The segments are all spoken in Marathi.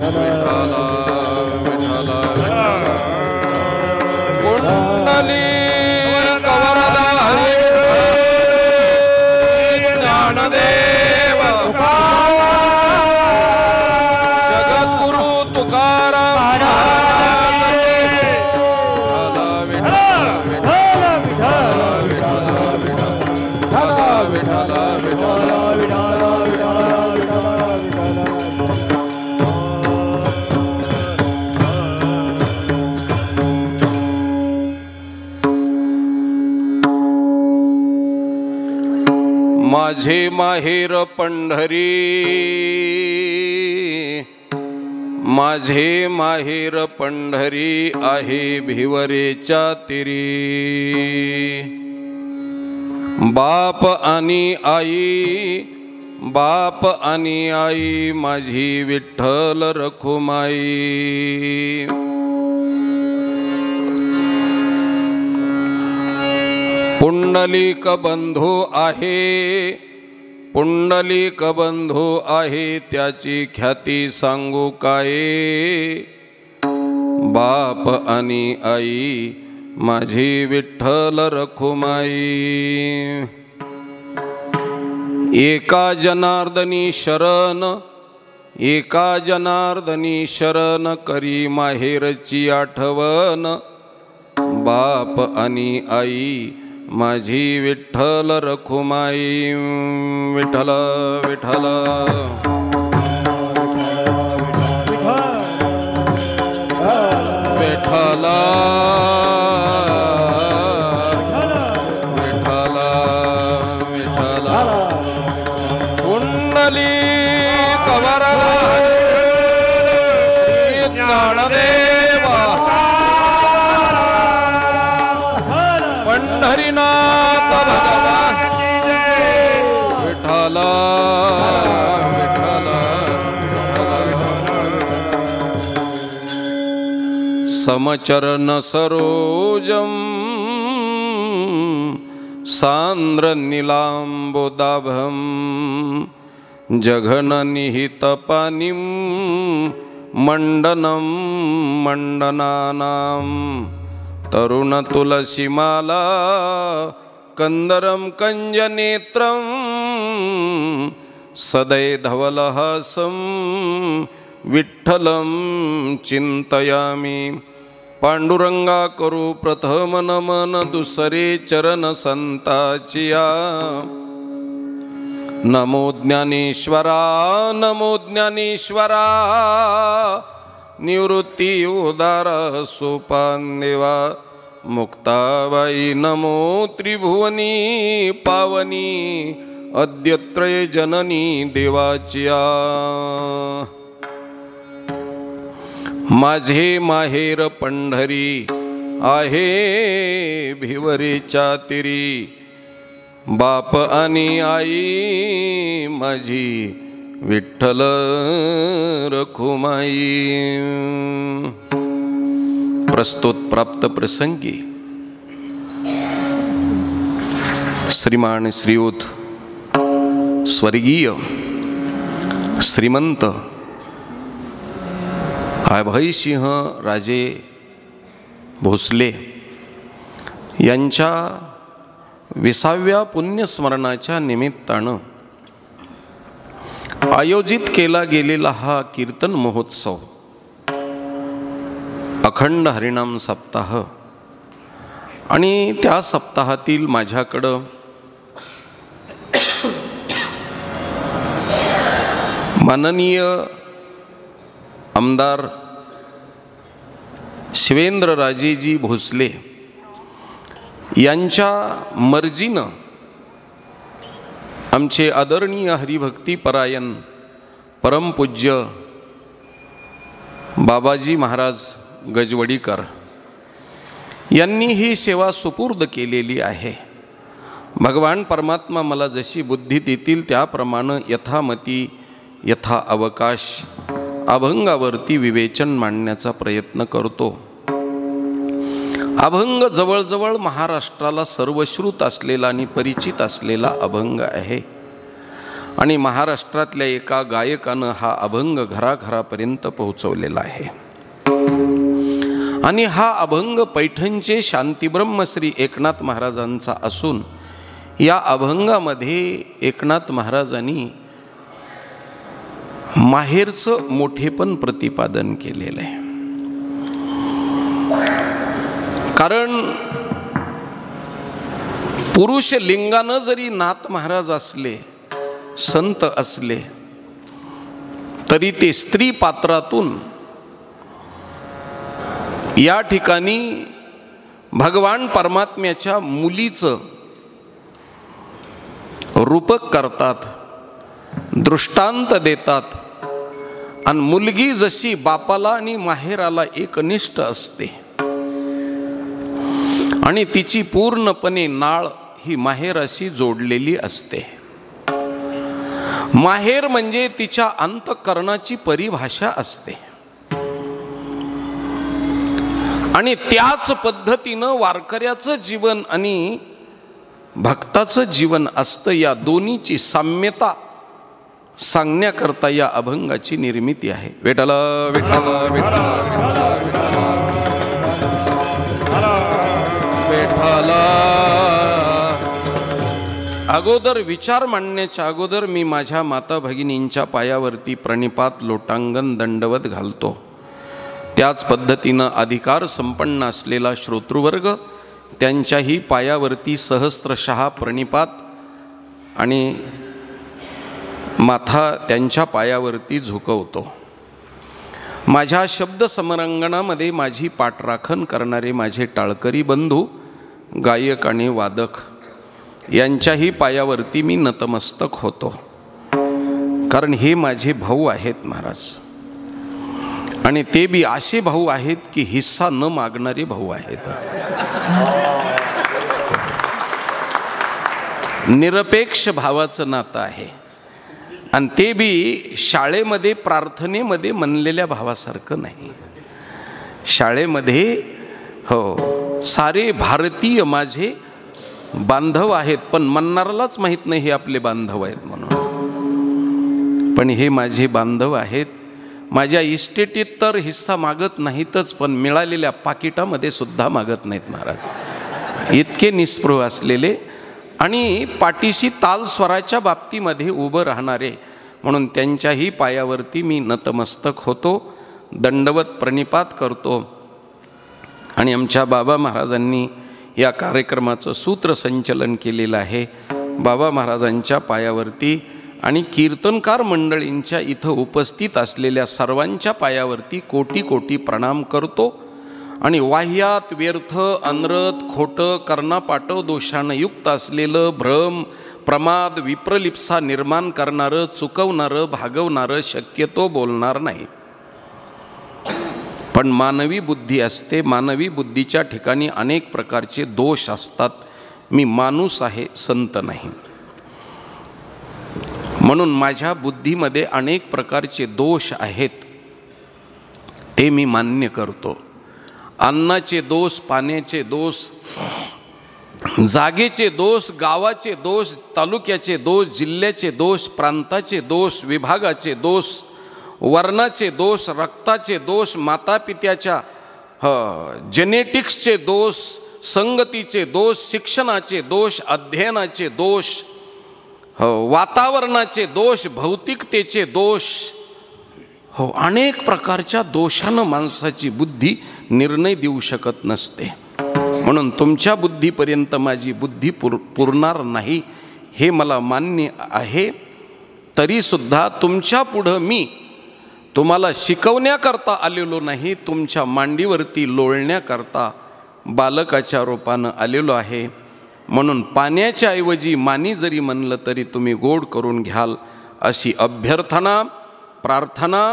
कुंडली कवरदा हरी ज्ञानदेव जगद्गुरु तुकाराम माझे माहेर पंढरी, माझे माहेर पंढरी आहे भिवरेच्या तिरी. बाप आणि आई, बाप आणि आई माझी विठ्ठल रखुमाई. पुंडलिक बंधू आहे, पुंडलिक बंधू आहे त्याची ख्याती सांगू काय. बाप आणि आई माझी विठ्ठल रखुमाई. एका जनार्दनी शरण, एका जनार्दनी शरण करी माहेरची आठवण. बाप आणि आई माझी विठ्ठल रखुमाई. विठ्ठल विठ्ठल विठ्ठल विठ्ठल विठ्ठल. कुंडली कवरदा ज्ञानदेव पंढरीनाथ भगवान. विठ्ठल विठ्ठल समचरण सरोजम सांद्र नीलांबोदाभम. जघन निहित पानिम मंडनम मंडनानां. तरुण तुलसीमाला कंदरम कंजनेत्रम. सदै धवलहासं विठ्ठलं चिंतयामि. पांडुरंगा करू प्रथम नमन दुसरे चरण संताचिया. नमो ज्ञानेश्वरा, नमो ज्ञानेश्वरा. निवृत्ती उदार सोपान देवा. मुक्ताबाई नमो त्रिभुवनी पावनी. अद्यत्रय जननी देवाचिया. माझे माहेर पंढरी आहे भिवरेच्या तिरी. बाप आणि आई माझी विठ्ठल रखुमाई. प्रस्तुत प्राप्त प्रसंगी श्रीमान श्रीयुत स्वर्गीय श्रीमंत अभयसिंह राजे भोसले यांच्या 20व्या पुण्यस्मरणाच्या निमित्तानं आयोजित केला गेलेला हा कीर्तन महोत्सव, अखंड हरिनाम सप्ताह आणि त्या सप्ताहातील माझ्याकडं माननीय आमदार शिवेंद्रराजेजी भोसले यांच्या मर्जीनं आमचे आदरणीय हरिभक्तीपरायण परमपूज्य बाबाजी महाराज गजवडीकर यांनी ही सेवा सुपूर्द केलेली आहे. भगवान परमात्मा मला जशी बुद्धी देतील त्याप्रमाणे यथामती यथा अवकाश अभंगावरती विवेचन मांडण्याचा प्रयत्न करतो. अभंग जवळजवळ महाराष्ट्राला सर्वश्रुत असलेला आणि परिचित असलेला अभंग आहे आणि महाराष्ट्रातल्या एका गायकानं हा अभंग घराघरापर्यंत पोहोचवलेला आहे। आणि हा अभंग पैठणचे शांतीब्रह्म श्री एकनाथ महाराजांचा असून या अभंगामध्ये एकनाथ महाराजांनी माहेरचं मोठेपण प्रतिपादन केलेलं आहे। कारण पुरुष लिंगानं जरी नाथ महाराज असले, संत असले, तरी ते स्त्री पात्रातून या ठिकाणी भगवान परमात्म्याच्या मुलीचं रूपक करतात, दृष्टांत देतात। आणि मुलगी जशी बापाला आणि माहेराला एकनिष्ठ असते आणि तिची पूर्णपणे नाळ ही माहेराशी जोडलेली असते। माहेर म्हणजे तिच्या अंतःकरणाची परिभाषा असते आणि त्याच पद्धतीनं वारकऱ्याचं जीवन आणि भक्ताचं जीवन असतं। या दोन्हीची साम्यता सांगण्याकरता या अभंगाची निर्मिती आहे। विठ्ठल विठ्ठल विठ्ठल विठ्ठल। अगोदर विचार मांडण्याच्या अगोदर मी माझ्या माता भगिनींच्या पायावरती प्रणिपात लोटांगण दंडवत घालतो। त्याच पद्धतीनं अधिकार संपन्न असलेला श्रोतृवर्ग त्यांच्याही पायावरती सहस्त्रशः प्रणिपात आणि माथा त्यांच्या पायावरती झुकवतो। माझ्या शब्द समरांगणामध्ये माझी पाठराखण करणारे माझे टाळकरी बंधू गायक आणि वादक यांच्याही पायावरती मी नतमस्तक होतो। कारण हे माझे भाऊ आहेत महाराज, आणि ते बी असे भाऊ आहेत की हिस्सा न मागणारे भाऊ आहेत। निरपेक्ष भावाचं नातं आहे आणि ते बी शाळेमध्ये प्रार्थनेमध्ये म्हणलेल्या भावासारखं नाही। शाळेमध्ये हो सारे भारतीय माझे बांधव आहेत, पण म्हणणारालाच माहीत नाही हे आपले बांधव आहेत म्हणून। पण हे माझे बांधव आहेत। माझ्या इस्टेटीत तर हिस्सा मागत नाहीतच, पण मिळालेल्या पाकिटामध्ये सुद्धा मागत नाहीत महाराज। इतके निस्पृह असलेले आणि पाठीशी ताल स्वराच्या बाबतीमध्ये उभं राहणारे, म्हणून त्यांच्याही पायावरती मी नतमस्तक होतो, दंडवत प्रणिपात करतो। आणि आमच्या बाबा महाराजांनी या कार्यक्रमाचं सूत्रसंचलन केलेलं आहे। बाबा महाराजांच्या पायावरती आणि कीर्तनकार मंडळींच्या इथं उपस्थित असलेल्या सर्वांच्या पायावरती कोटी कोटी प्रणाम करतो। आणि वाह्यात व्यर्थ अनरथ खोटं कर्णापाटव दोषानं युक्त असलेलं भ्रम प्रमाद विप्रलिप्सा निर्माण करणारं चुकवणारं भागवणारं शक्यतो बोलणार नाही। पण मानवी बुद्धी असते, मानवी बुद्धीच्या ठिकाणी अनेक प्रकारचे दोष असतात। मी माणूस आहे, संत नाही, म्हणून माझ्या बुद्धीमध्ये अनेक प्रकारचे दोष आहेत, ते मी मान्य करतो। अन्नाचे दोष, पाण्याचे दोष, जागेचे दोष, गावाचे दोष, तालुक्याचे दोष, जिल्ह्याचे दोष, प्रांताचे दोष, विभागाचे दोष, वर्णाचे दोष, रक्ताचे दोष, मातापित्याच्या जेनेटिक्सचे दोष, संगतीचे दोष, शिक्षणाचे दोष, अध्ययनाचे दोष, वातावरणाचे दोष, भौतिकतेचे दोष, हो अनेक प्रकारच्या दोषानं माणसाची बुद्धी निर्णय देऊ शकत नसते। म्हणून तुमच्या बुद्धीपर्यंत माझी बुद्धी पुरणार नाही हे मला मान्य आहे। तरीसुद्धा तुमच्या पुढं मी तुम्हाला शिकवण्याकरता आलेलो नाही, तुमच्या मांडीवरती लोळण्याकरता बालकाच्या रूपानं आलेलो आहे। म्हणून पाण्याच्या ऐवजी मानी जरी म्हणलं तरी तुम्ही गोड करून घ्याल अशी अभ्यर्थना प्रार्थना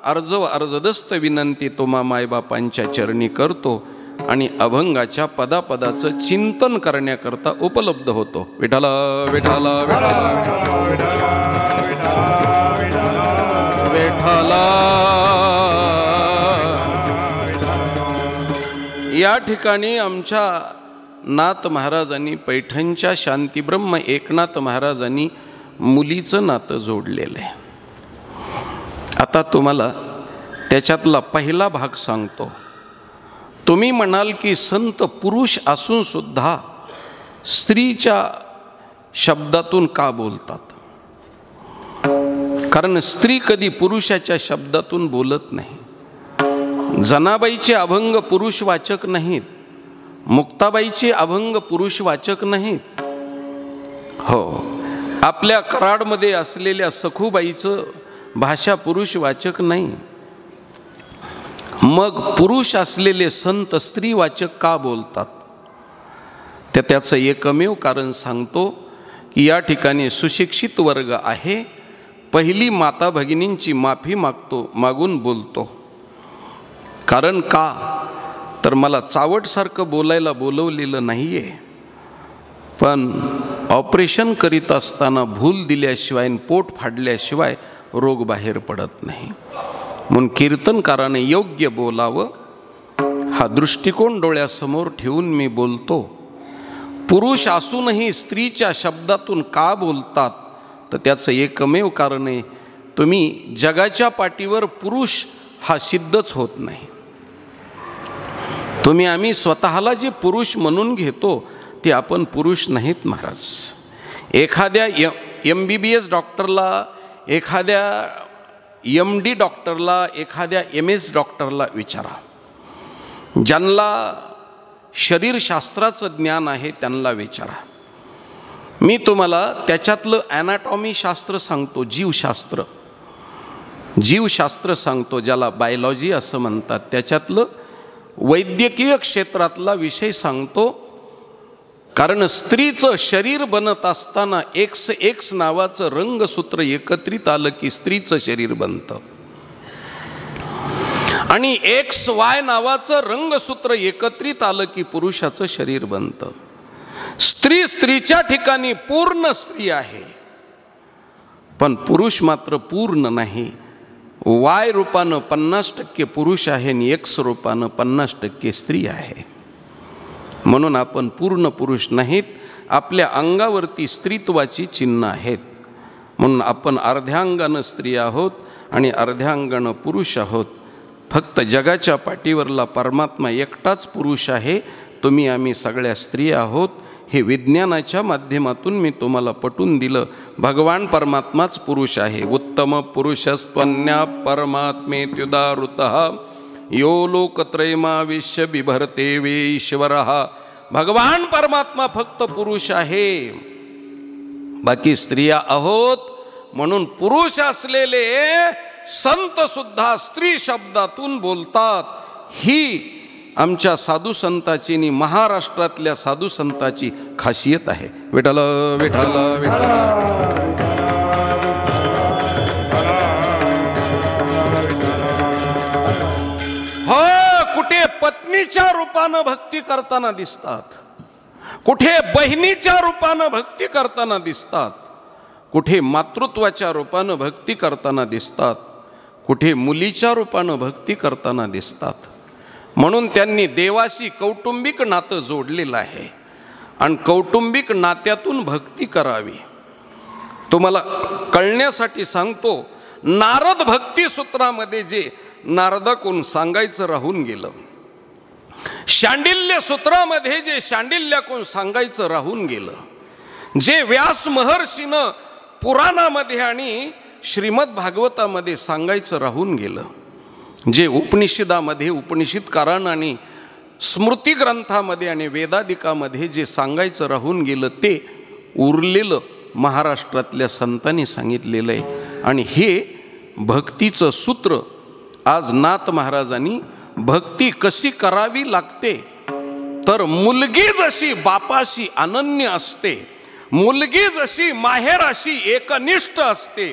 अर्ज व अर्जदस्त विनंती तुम्हा मायबापांच्या चरणी करतो आणि अभंगाच्या पदापदाचं चिंतन करण्याकरता उपलब्ध होतो। विठ्ठल विठ्ठल विठ्ठल। या ठिकाणी आमच्या नाथ महाराजांनी पैठणच्या शांतीब्रह्म एकनाथ महाराजांनी मुलीचं नातं जोडलेलं आहे. आता तुम्हाला त्याच्यातला पहिला भाग सांगतो. तुम्ही म्हणाल की संत पुरुष असून सुद्धा स्त्रीच्या शब्दातून का बोलतात? कारण स्त्री कधी पुरुषाच्या शब्दातून बोलत नाही. जनाबाईचे अभंग पुरुषवाचक नाहीत, मुक्ताबाईचे अभंग पुरुषवाचक नाहीत. हो, आपल्या कराडमध्ये असलेल्या सखूबाईचं भाषा पुरुषवाचक नाही. मग पुरुष असलेले संत स्त्रीवाचक का बोलतात? त्याचं एकमेव कारण सांगतो की या ठिकाणी सुशिक्षित वर्ग आहे. पहिली माता भगिनींची माफी मागून बोलतो. कारण का तर मला चावटसारखं बोलायला बोलवलेलं नाही आहे, पण ऑपरेशन करीत असताना भूल दिल्याशिवाय पोट फाडल्याशिवाय रोग बाहेर पडत नाही. म्हणून कीर्तनकाराने योग्य बोलावं हा दृष्टिकोन डोळ्यासमोर ठेवून मी बोलतो. पुरुष असूनही स्त्रीच्या शब्दातून का बोलतात तर त्याचं एकमेव कारण आहे, तुम्ही जगाच्या पाठीवर पुरुष हा सिद्धच होत नाही. आम्ही स्वतःला जे पुरुष म्हणून घेतो ते आपण पुरुष नाहीत महाराज. एखाद्या MBBS डॉक्टरला, एखाद्या MD डॉक्टरला, एखाद्या MS डॉक्टरला विचारा. ज्यांना शरीरशास्त्राचं ज्ञान आहे त्यांना विचारा. मी तुम्हाला त्याच्यातलं ॲनाटॉमी शास्त्र सांगतो, जीवशास्त्र सांगतो, ज्याला बायोलॉजी असं म्हणतात. त्याच्यातलं वैद्यकीय क्षेत्रातला विषय सांगतो. कारण स्त्रीचं शरीर बनत असताना XX नावाचं रंगसूत्र एकत्रित आलं की स्त्रीचं शरीर बनतं, आणि XY नावाचं रंगसूत्र एकत्रित आलं की पुरुषाचं शरीर बनतं. स्त्रीच्या ठिकाणी पूर्ण स्त्री आहे, पण पुरुष मात्र पूर्ण नाही. Y रूपानं 50% पुरुष आहे आणि X रूपानं 50% स्त्री आहे. म्हणून आपण पूर्ण पुरुष नाहीत. आपल्या अंगावरती स्त्रीत्वाची चिन्ह आहेत. म्हणून आपण अर्ध्याअंगानं स्त्री आहोत आणि अर्ध्याअंगानं पुरुष आहोत. फक्त जगाच्या पाठीवरला परमात्मा एकटाच पुरुष आहे. आम्ही सगळ्या स्त्री आहोत. हे विज्ञानाच्या माध्यमातून मी तुम्हाला पटवून दिलं. भगवान परमात्माच पुरुष आहे. उत्तम पुरुषस्त्वन्या परमात्मेत्युदाहृतः यो लोकत्रयमाविश्य बिभरते वे ईश्वरः. भगवान परमात्मा फक्त पुरुष आहे, बाकी स्त्रिया आहोत. म्हणून पुरुष असलेले संत सुद्धा स्त्री शब्दातून बोलतात. ही आमच्या साधू संताची आणि महाराष्ट्रातल्या साधू संताची खासियत आहे. विठ्ठल विठ्ठल विठ्ठल. हो, कुठे पत्नीच्या रूपानं भक्ती करताना दिसतात, कुठे बहिणीच्या रूपानं भक्ती करताना दिसतात, कुठे मातृत्वाच्या रूपानं भक्ती करताना दिसतात, कुठे मुलीच्या रूपानं भक्ती करताना दिसतात. म्हणून त्यांनी देवाशी कौटुंबिक नातं जोडलेलं आहे आणि कौटुंबिक नात्यातून भक्ती करावी. तुम्हाला कळण्यासाठी सांगतो, नारद भक्ती सूत्रामध्ये जे नारदाकडून सांगायचं राहून गेलं, शांडिल्य सूत्रामध्ये जे शांडिल्याकडून सांगायचं राहून गेलं, जे व्यास महर्षीनं पुराणामध्ये आणि श्रीमद भागवतामध्ये सांगायचं राहून गेलं, जे उपनिषदामध्ये उपनिषदकारांना आणि स्मृती ग्रंथामध्ये आणि वेदादिकामध्ये जे सांगायचं राहून गेलं, ते उरलेलं महाराष्ट्रातल्या संतांनी सांगितलेलं आहे. आणि हे भक्तीचं सूत्र आज नाथ महाराजांनी भक्ती कशी करावी लागते तर मुलगी जशी बापाशी अनन्य असते, मुलगी जशी माहेराशी एकनिष्ठ असते,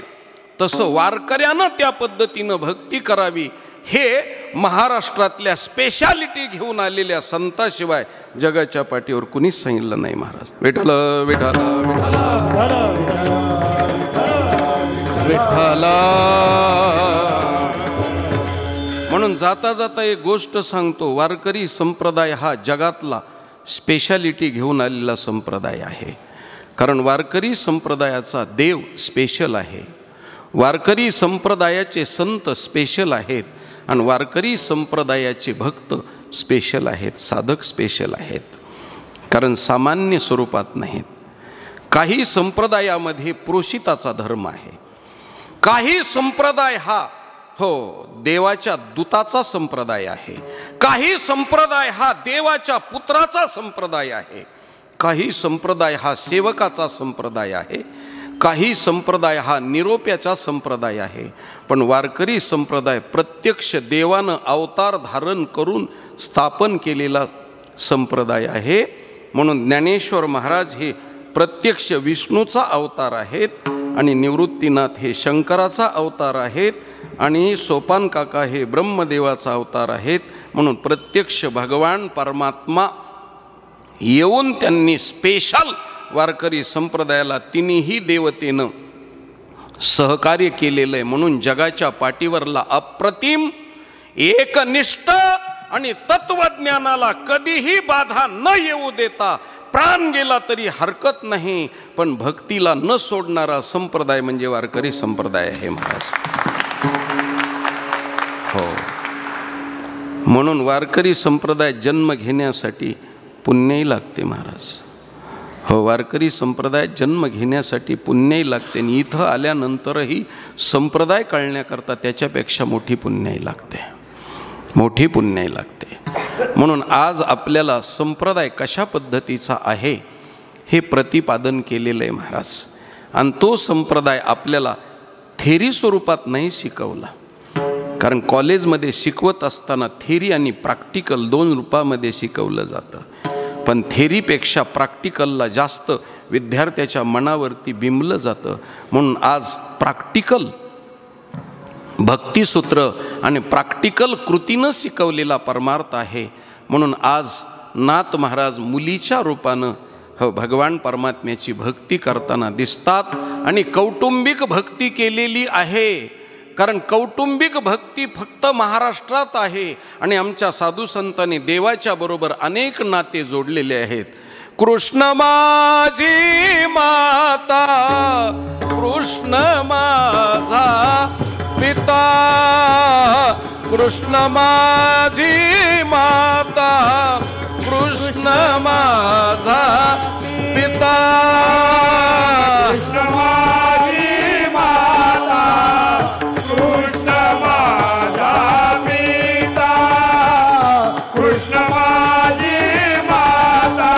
तसं वारकऱ्यानं त्या पद्धतीनं भक्ती करावी. हे महाराष्ट्रातल्या स्पेशालिटी घेऊन आलेल्या संताशिवाय जगाच्या पाठीवर कुणीच सांगितलं नाही महाराज. विठ्ठल विठ्ठल विठ्ठल. म्हणून जाता जाता एक गोष्ट सांगतो, वारकरी संप्रदाय हा जगातला स्पेशालिटी घेऊन आलेला संप्रदाय आहे. कारण वारकरी संप्रदायाचा देव स्पेशल आहे, वारकरी संप्रदायाचे संत स्पेशल आहेत आणि वारकरी संप्रदायाचे भक्त स्पेशल आहेत, साधक स्पेशल आहेत, कारण सामान्य स्वरूपात नाहीत. काही संप्रदायामध्ये प्रोषिताचा धर्म आहे, काही संप्रदाय हा देवाच्या दूताचा संप्रदाय आहे, काही संप्रदाय हा देवाच्या पुत्राचा संप्रदाय आहे, काही संप्रदाय हा सेवकाचा संप्रदाय आहे, काही संप्रदाय हा निरोप्याचा संप्रदाय आहे. पण वारकरी संप्रदाय प्रत्यक्ष देवानं अवतार धारण करून स्थापन केलेला संप्रदाय आहे. म्हणून ज्ञानेश्वर महाराज हे प्रत्यक्ष विष्णूचा अवतार आहेत आणि निवृत्तीनाथ हे शंकराचा अवतार आहेत आणि सोपान काका हे ब्रह्मदेवाचा अवतार आहेत. म्हणून प्रत्यक्ष भगवान परमात्मा येऊन त्यांनी स्पेशल वारकरी संप्रदायाला तिन्ही देवतेनं सहकार्य केलेलं आहे. म्हणून जगाच्या पाठीवरला अप्रतिम एकनिष्ठ आणि तत्वज्ञानाला कधीही बाधा न येऊ देता प्राण गेला तरी हरकत नाही, पण भक्तीला न सोडणारा संप्रदाय म्हणजे वारकरी संप्रदाय आहे महाराज. हो, म्हणून वारकरी संप्रदाय जन्म घेण्यासाठी पुण्यही लागते महाराज. हो, वारकरी संप्रदाय जन्म घेण्यासाठी पुण्यही लागते आणि इथं आल्यानंतरही संप्रदाय कळण्याकरता त्याच्यापेक्षा मोठी पुण्याही लागते, मोठी पुण्याही लागते. म्हणून आज आपल्याला संप्रदाय कशा पद्धतीचा आहे हे प्रतिपादन केलेलं आहे महाराज. आणि तो संप्रदाय आपल्याला थेरी स्वरूपात नाही शिकवला, कारण कॉलेजमध्ये शिकवत असताना थेरी आणि प्रॅक्टिकल दोन रूपामध्ये शिकवलं जातं. पण थेरीपेक्षा प्रॅक्टिकलला जास्त विद्यार्थ्याच्या मनावरती बिंबलं जातं. म्हणून आज प्रॅक्टिकल भक्तिसूत्र आणि प्रॅक्टिकल कृतीनं शिकवलेला परमार्थ आहे. म्हणून आज नाथ महाराज मुलीच्या रूपानं भगवान परमात्म्याची भक्ती करताना दिसतात आणि कौटुंबिक भक्ती केलेली आहे. कारण कौटुंबिक भक्ती फक्त महाराष्ट्रात आहे आणि आमच्या साधू संतांनी देवाच्या बरोबर अनेक नाते जोडलेले आहेत. कृष्ण माझी माता, कृष्ण माझा पिता, कृष्ण माझी माता, कृष्ण माझा पिता, कृष्ण माझी माता, कृष्ण माझा पिता, कृष्ण माझी माता,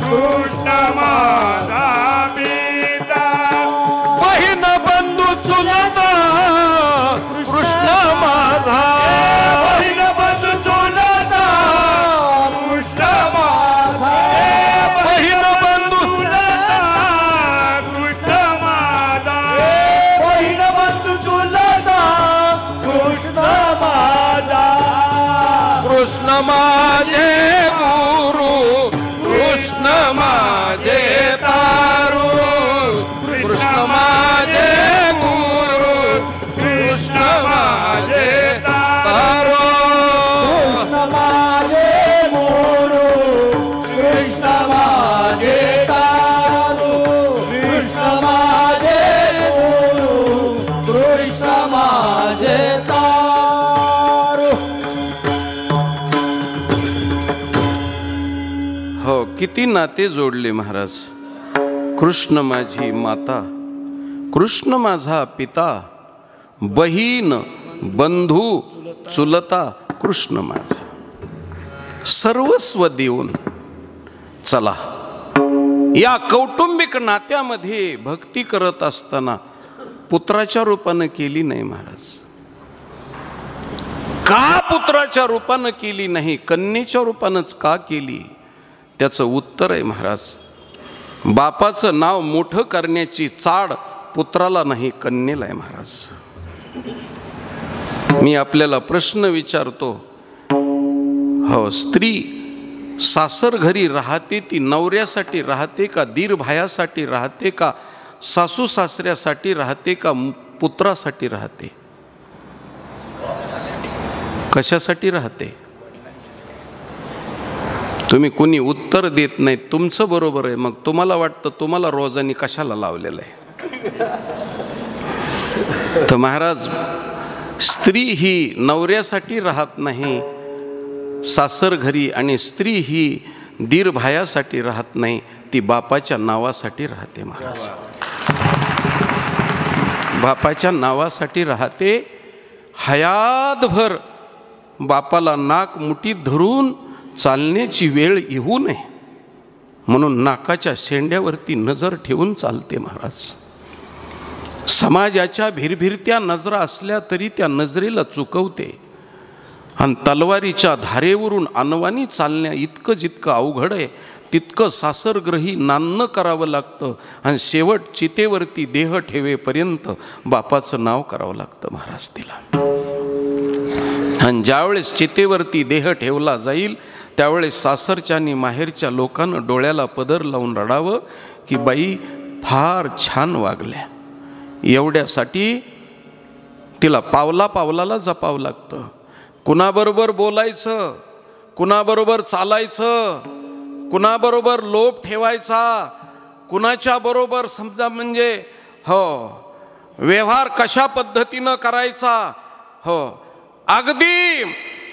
कृष्ण माझा पिता. बहीण बंधू चुलता कृष्ण माझा, बहीण बंधू चुलता कृष्ण माझा, बहीण बंधू चुलता कृष्ण माझा, बहीण बंधू चुलता कृष्ण माझा. कृष्ण माझे गुरु, कृष्ण माझे तारू, कृष्ण माझे गुरु, कृष्ण माझे तारू. कृष्ण माझे गुरु, कृष्ण माझे तारू, कृष्ण माझे गुरु, कृष्ण माझे तारू. हो, किती नाते जोडले महाराज. कृष्ण माझी माता, कृष्ण माझा पिता, बहीण बंधू चुलता कृष्ण माझा. सर्वस्व देऊन चला या कौटुंबिक नात्यामध्ये भक्ती करत असताना पुत्राच्या रूपानं केली नाही महाराज. का पुत्राच्या रूपानं केली नाही, कन्येच्या रूपानंच का केली? त्याचं उत्तर आहे महाराज, बापाचं नाव मोठं करण्याची चाड पुत्राला नाही कन्येला आहे महाराज. मी आपल्याला प्रश्न विचारतो, हो, स्त्री सासर घरी राहते ती नवऱ्यासाठी राहते का, दीर भायासाठी राहते का, सासू सासऱ्यासाठी राहते का, पुत्रासाठी राहते? कशासाठी राहते? तुम्ही कुणी उत्तर देत नाही, तुमचं बरोबर आहे. मग तुम्हाला वाटतं तुम्हाला रोजानी कशाला लावलेलं आहे. तर महाराज, स्त्री ही नवऱ्यासाठी राहत नाही सासर घरी, आणि स्त्री ही दीर भायासाठी राहत नाही, ती बापाच्या नावासाठी राहते. महाराज, बापाच्या नावासाठी राहते. हयातभर बापाला नाक मुठीत धरून चालण्याची वेळ येऊ नये म्हणून नाकाच्या शेंड्यावरती नजर ठेवून चालते. महाराज, समाजाच्या भिरभिरत्या नजरा असल्या तरी त्या नजरेला चुकवते, आणि तलवारीच्या धारेवरून अनवानी चालण्या इतकं जितकं अवघड आहे तितकं सासरग्रही नान्न करावं लागतं, आणि शेवट चितेवरती देह ठेवेपर्यंत बापाचं नाव करावं लागतं. महाराज, तिला आणि ज्यावेळेस चितेवरती देह ठेवला जाईल त्यावेळेस सासरच्या आणि माहेरच्या लोकांना डोळ्याला पदर लावून रडावं की बाई फार छान वागल्या. एवढ्यासाठी तिला पावला पावलाला जपावं लागतं. कुणाबरोबर बोलायचं, कुणाबरोबर चालायचं, कुणाबरोबर लोभ ठेवायचा, कुणाच्या बरोबर समजा म्हणजे व्यवहार कशा पद्धतीनं करायचा. अगदी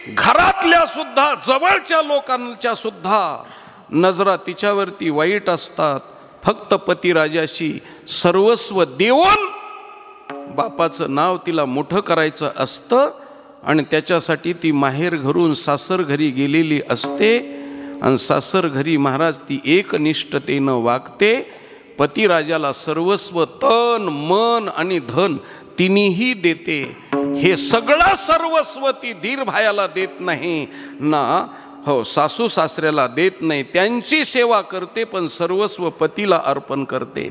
घरातल्या सुद्धा जवळच्या लोकांच्या सुद्धा नजरा तिच्यावरती वाईट असतात. फक्त पतिराजाशी सर्वस्व देऊन बापाचं नाव तिला मोठं करायचं असतं, आणि त्याच्यासाठी ती माहेर घरून सासर घरी गेलेली असते. आणि सासर घरी महाराज ती एकनिष्ठतेनं वागते. पतिराजाला सर्वस्व तन मन आणि धन तिन्ही देते. हे सगळं सर्वस्व ती दीर भायाला देत नाही ना, सासू सासऱ्याला देत नाही. त्यांची सेवा करते पण सर्वस्व पतीला अर्पण करते.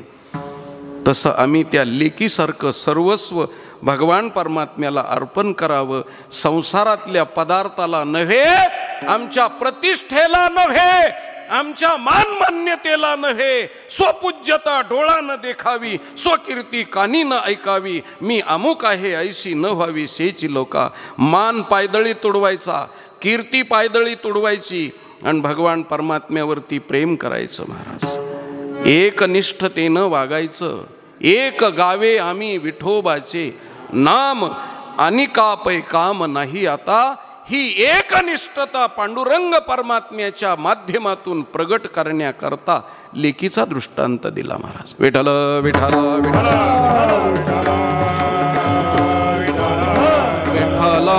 तसं आम्ही त्या लेकीसारखं सर्वस्व भगवान परमात्म्याला अर्पण करावं. संसारातल्या पदार्थाला नव्हे, आमच्या प्रतिष्ठेला नव्हे, आमच्या मानमान्यतेला नव्हे, स्वपूज्यता डोळानं देखावी, स्वकीर्ती कानीनं ऐकावी. मी अमुक आहे ऐशी न व्हावी सेची लोका. मान पायदळी तुडवायचा, कीर्ती पायदळी तुडवायची, आणि भगवान परमात्म्यावरती प्रेम करायचं. महाराज, एकनिष्ठतेनं वागायचं. एक गावे आम्ही विठोबाचे नाम, अनिकापै काम नाही आता. ही एकनिष्ठता पांडुरंग परमात्म्याच्या माध्यमातून प्रगट करण्याकरता लेकीचा दृष्टांत दिला. महाराज, विठ्ठल विठ्ठल विठ्ठल विठ्ठल.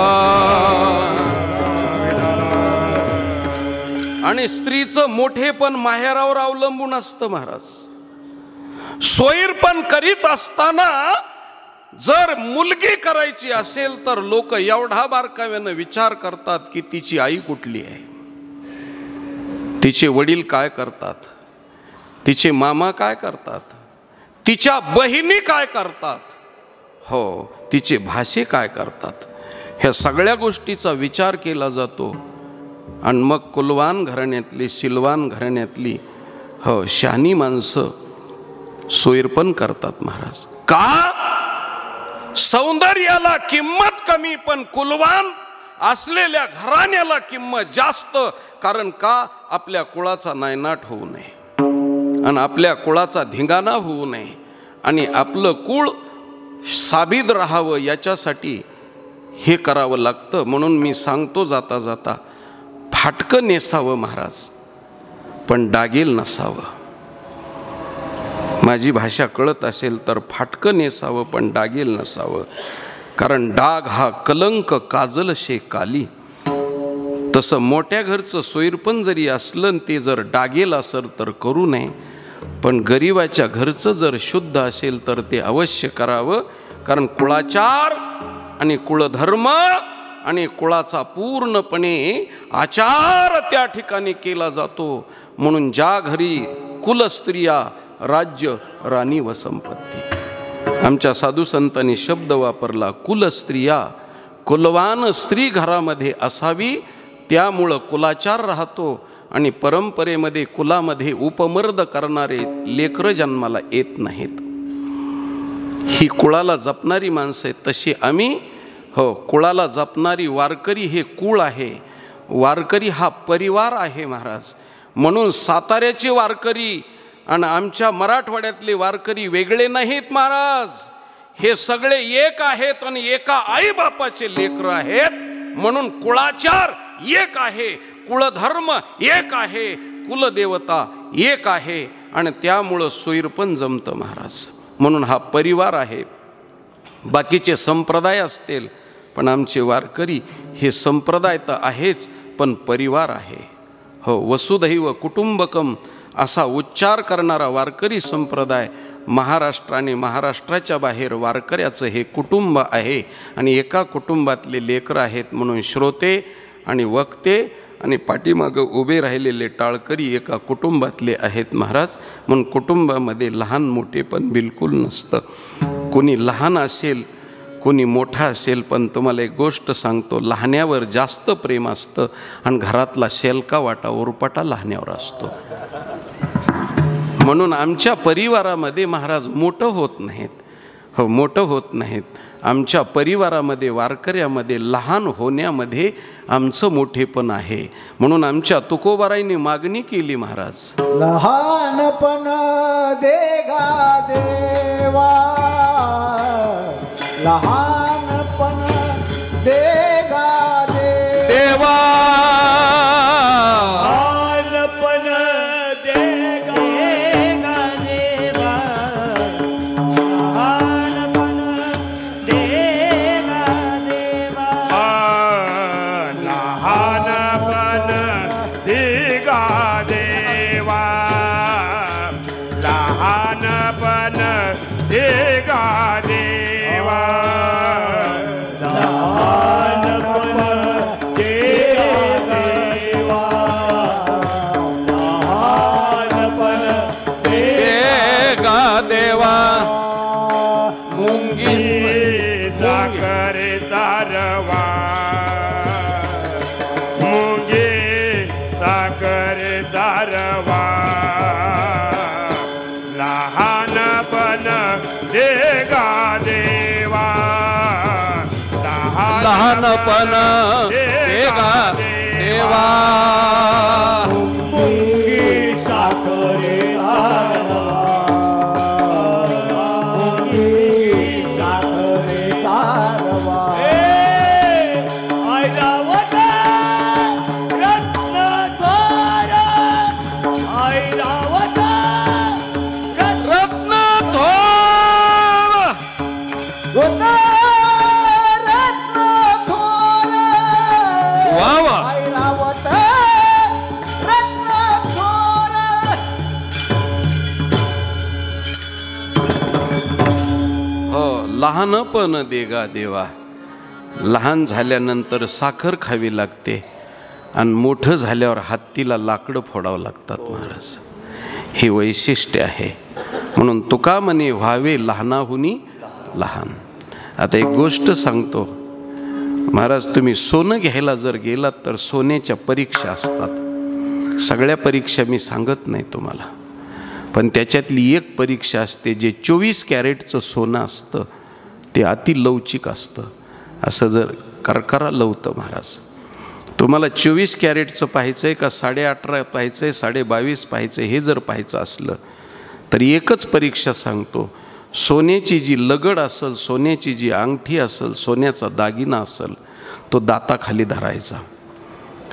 आणि स्त्रीचं मोठेपण माहेरावर अवलंबून असतं. महाराज, सोयीरपण करीत असताना जर मुलगी करायची असेल तर लोक एवढा बारकाव्यानं विचार करतात की तिची आई कुठली आहे, तिचे वडील काय करतात, तिचे मामा काय करतात, तिच्या बहिणी काय करतात, तिचे भाषे काय करतात. ह्या सगळ्या गोष्टीचा विचार केला जातो. आणि मग कुलवान घराण्यातली, सिलवान घराण्यातली शहाणी माणसं सोयीरपण करतात. महाराज, का? सौंदर्याला किंमत कमी पण कुलवान असलेल्या घराण्याला किंमत जास्त. कारण का? आपल्या कुळाचा नायनाट होऊ नये आणि आपल्या कुळाचा धिंगाणा होऊ नये आणि आपलं कुळ साबीद राहावं याच्यासाठी हे करावं लागतं. म्हणून मी सांगतो जाता जाता, फाटकं नेसावं महाराज, पण डागेल नसावं. माझी भाषा कळत असेल तर फाटकं नेसावं पण डागेल नसावं. कारण डाग हा कलंक काजल शे काली. तसं मोठ्या घरचं सोयीरपण जरी असलं ते जर डागेल असेल तर करू नये, पण गरिबाच्या घरचं जर शुद्ध असेल तर ते अवश्य करावं. कारण कुळाचार आणि कुळधर्म आणि कुळाचा पूर्णपणे आचार त्या ठिकाणी केला जातो. म्हणून ज्या घरी कुलस्त्रिया राज्य राणी व संपत्ती. आमच्या साधू संतांनी शब्द वापरला कुलस्त्रिया. कुलवान स्त्री घरामध्ये असावी, त्यामुळं कुलाचार राहतो आणि परंपरेमध्ये कुलामध्ये उपमर्द करणारे लेकरं जन्माला येत नाहीत. ही कुळाला जपणारी माणसं आहेत. तशी आम्ही कुळाला जपणारी वारकरी हे कुळ आहे. वारकरी हा परिवार आहे महाराज. म्हणून साताऱ्याचे वारकरी आणि आमच्या मराठवाड्यातले वारकरी वेगळे नाहीत महाराज. हे सगळे एक आहेत आणि एका आईबापाचे लेकरं आहेत. म्हणून कुळाचार एक आहे, कुळधर्म एक आहे, कुलदेवता एक आहे आणि त्यामुळं सोयीर पण जमतं महाराज. म्हणून हा परिवार आहे. बाकीचे संप्रदाय असतील पण आमचे वारकरी हे संप्रदाय तर आहेच पण परिवार आहे. हो, वसुधैव कुटुंबकम असा उच्चार करणारा वारकरी संप्रदाय महाराष्ट्राने महाराष्ट्राच्या बाहेर वारकऱ्याचं हे कुटुंब आहे आणि एका कुटुंबातले लेकरं आहेत. म्हणून श्रोते आणि वक्ते आणि पाठीमागं उभे राहिलेले टाळकरी एका कुटुंबातले आहेत महाराज. म्हणून कुटुंबामध्ये लहान मोठे पण बिलकुल नसतं. कोणी लहान असेल कोणी मोठा असेल पण तुम्हाला एक गोष्ट सांगतो, लहान्यावर जास्त प्रेम असतं आणि घरातला शेलका वाटा उरपाटा लहान्यावर असतो. म्हणून आमच्या परिवारामध्ये महाराज मोठं होत नाहीत. हो, मोठं होत नाहीत. आमच्या परिवारामध्ये वारकऱ्यामध्ये लहान होण्यामध्ये आमचं मोठेपण आहे. म्हणून आमच्या तुकोबाराईंनी मागणी केली महाराज, लहानपण देगा देवा, लहानपण देगा देवा, लहानपण देगा देवा, लहानपण देगा देवा, लहानपण देगा देवा, लहानपण देगा देवा, लहानपण देगा देवा, लहानपण देगा देवा, मुंगी साखर तारवा, मुंगी साखर तारवा, लहानपण देगा देवा, लहानपण देगा देवा, मुंगी साखर तारवा, मुंगी साखर तारवा, ऐरावत रत्नद्वार, ऐरावत लहानपण देगा देवा. लहान झाल्यानंतर साखर खावी लागते आणि मोठं झाल्यावर हत्तीला लाकडं फोडावं लागतात महाराज. हे वैशिष्ट्य आहे. म्हणून तुका म्हणे व्हावे लहानाहुनी लहान. आता एक गोष्ट सांगतो महाराज, तुम्ही सोनं घ्यायला जर गेलात तर सोन्याच्या परीक्षा असतात. सगळ्या परीक्षा मी सांगत नाही तुम्हाला, पण त्याच्यातली एक परीक्षा असते. जे 24 कॅरेटचं सोनं असतं ते अति लवचिक असतं. असं जर करकरा लवतं महाराज. तुम्हाला 24 कॅरेटचं पाहायचं आहे का 18.5 पाहायचं आहे, 22.5 पाहायचं आहे, हे जर पाहायचं असलं तर एकच परीक्षा सांगतो. सोन्याची जी लगड असेल, सोन्याची जी अंगठी असेल, सोन्याचा दागिना असेल, तो दाताखाली धरायचा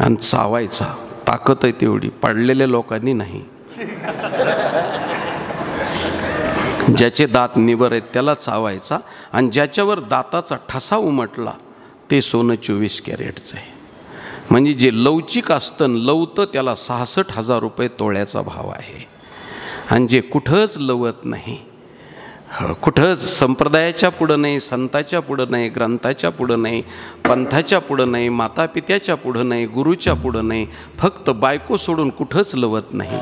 आणि चावायचा. ताकद आहे तेवढी, पाडलेल्या लोकांनी नाही. ज्याचे दात निबर आहेत त्याला चावायचा आणि ज्याच्यावर दाताचा ठसा उमटला ते सोनं 24 कॅरेटचं आहे. म्हणजे जे लवचिक असतं लवतं त्याला 66,000 रुपये तोळ्याचा भाव आहे. आणि जे कुठंच लवत नाही, कुठंच संप्रदायाच्या पुढं नाही, संताच्या पुढं नाही, ग्रंथाच्या पुढं नाही, पंथाच्या पुढं नाही, मातापित्याच्या पुढं नाही, गुरुच्या पुढं नाही, फक्त बायको सोडून कुठंच लवत नाही,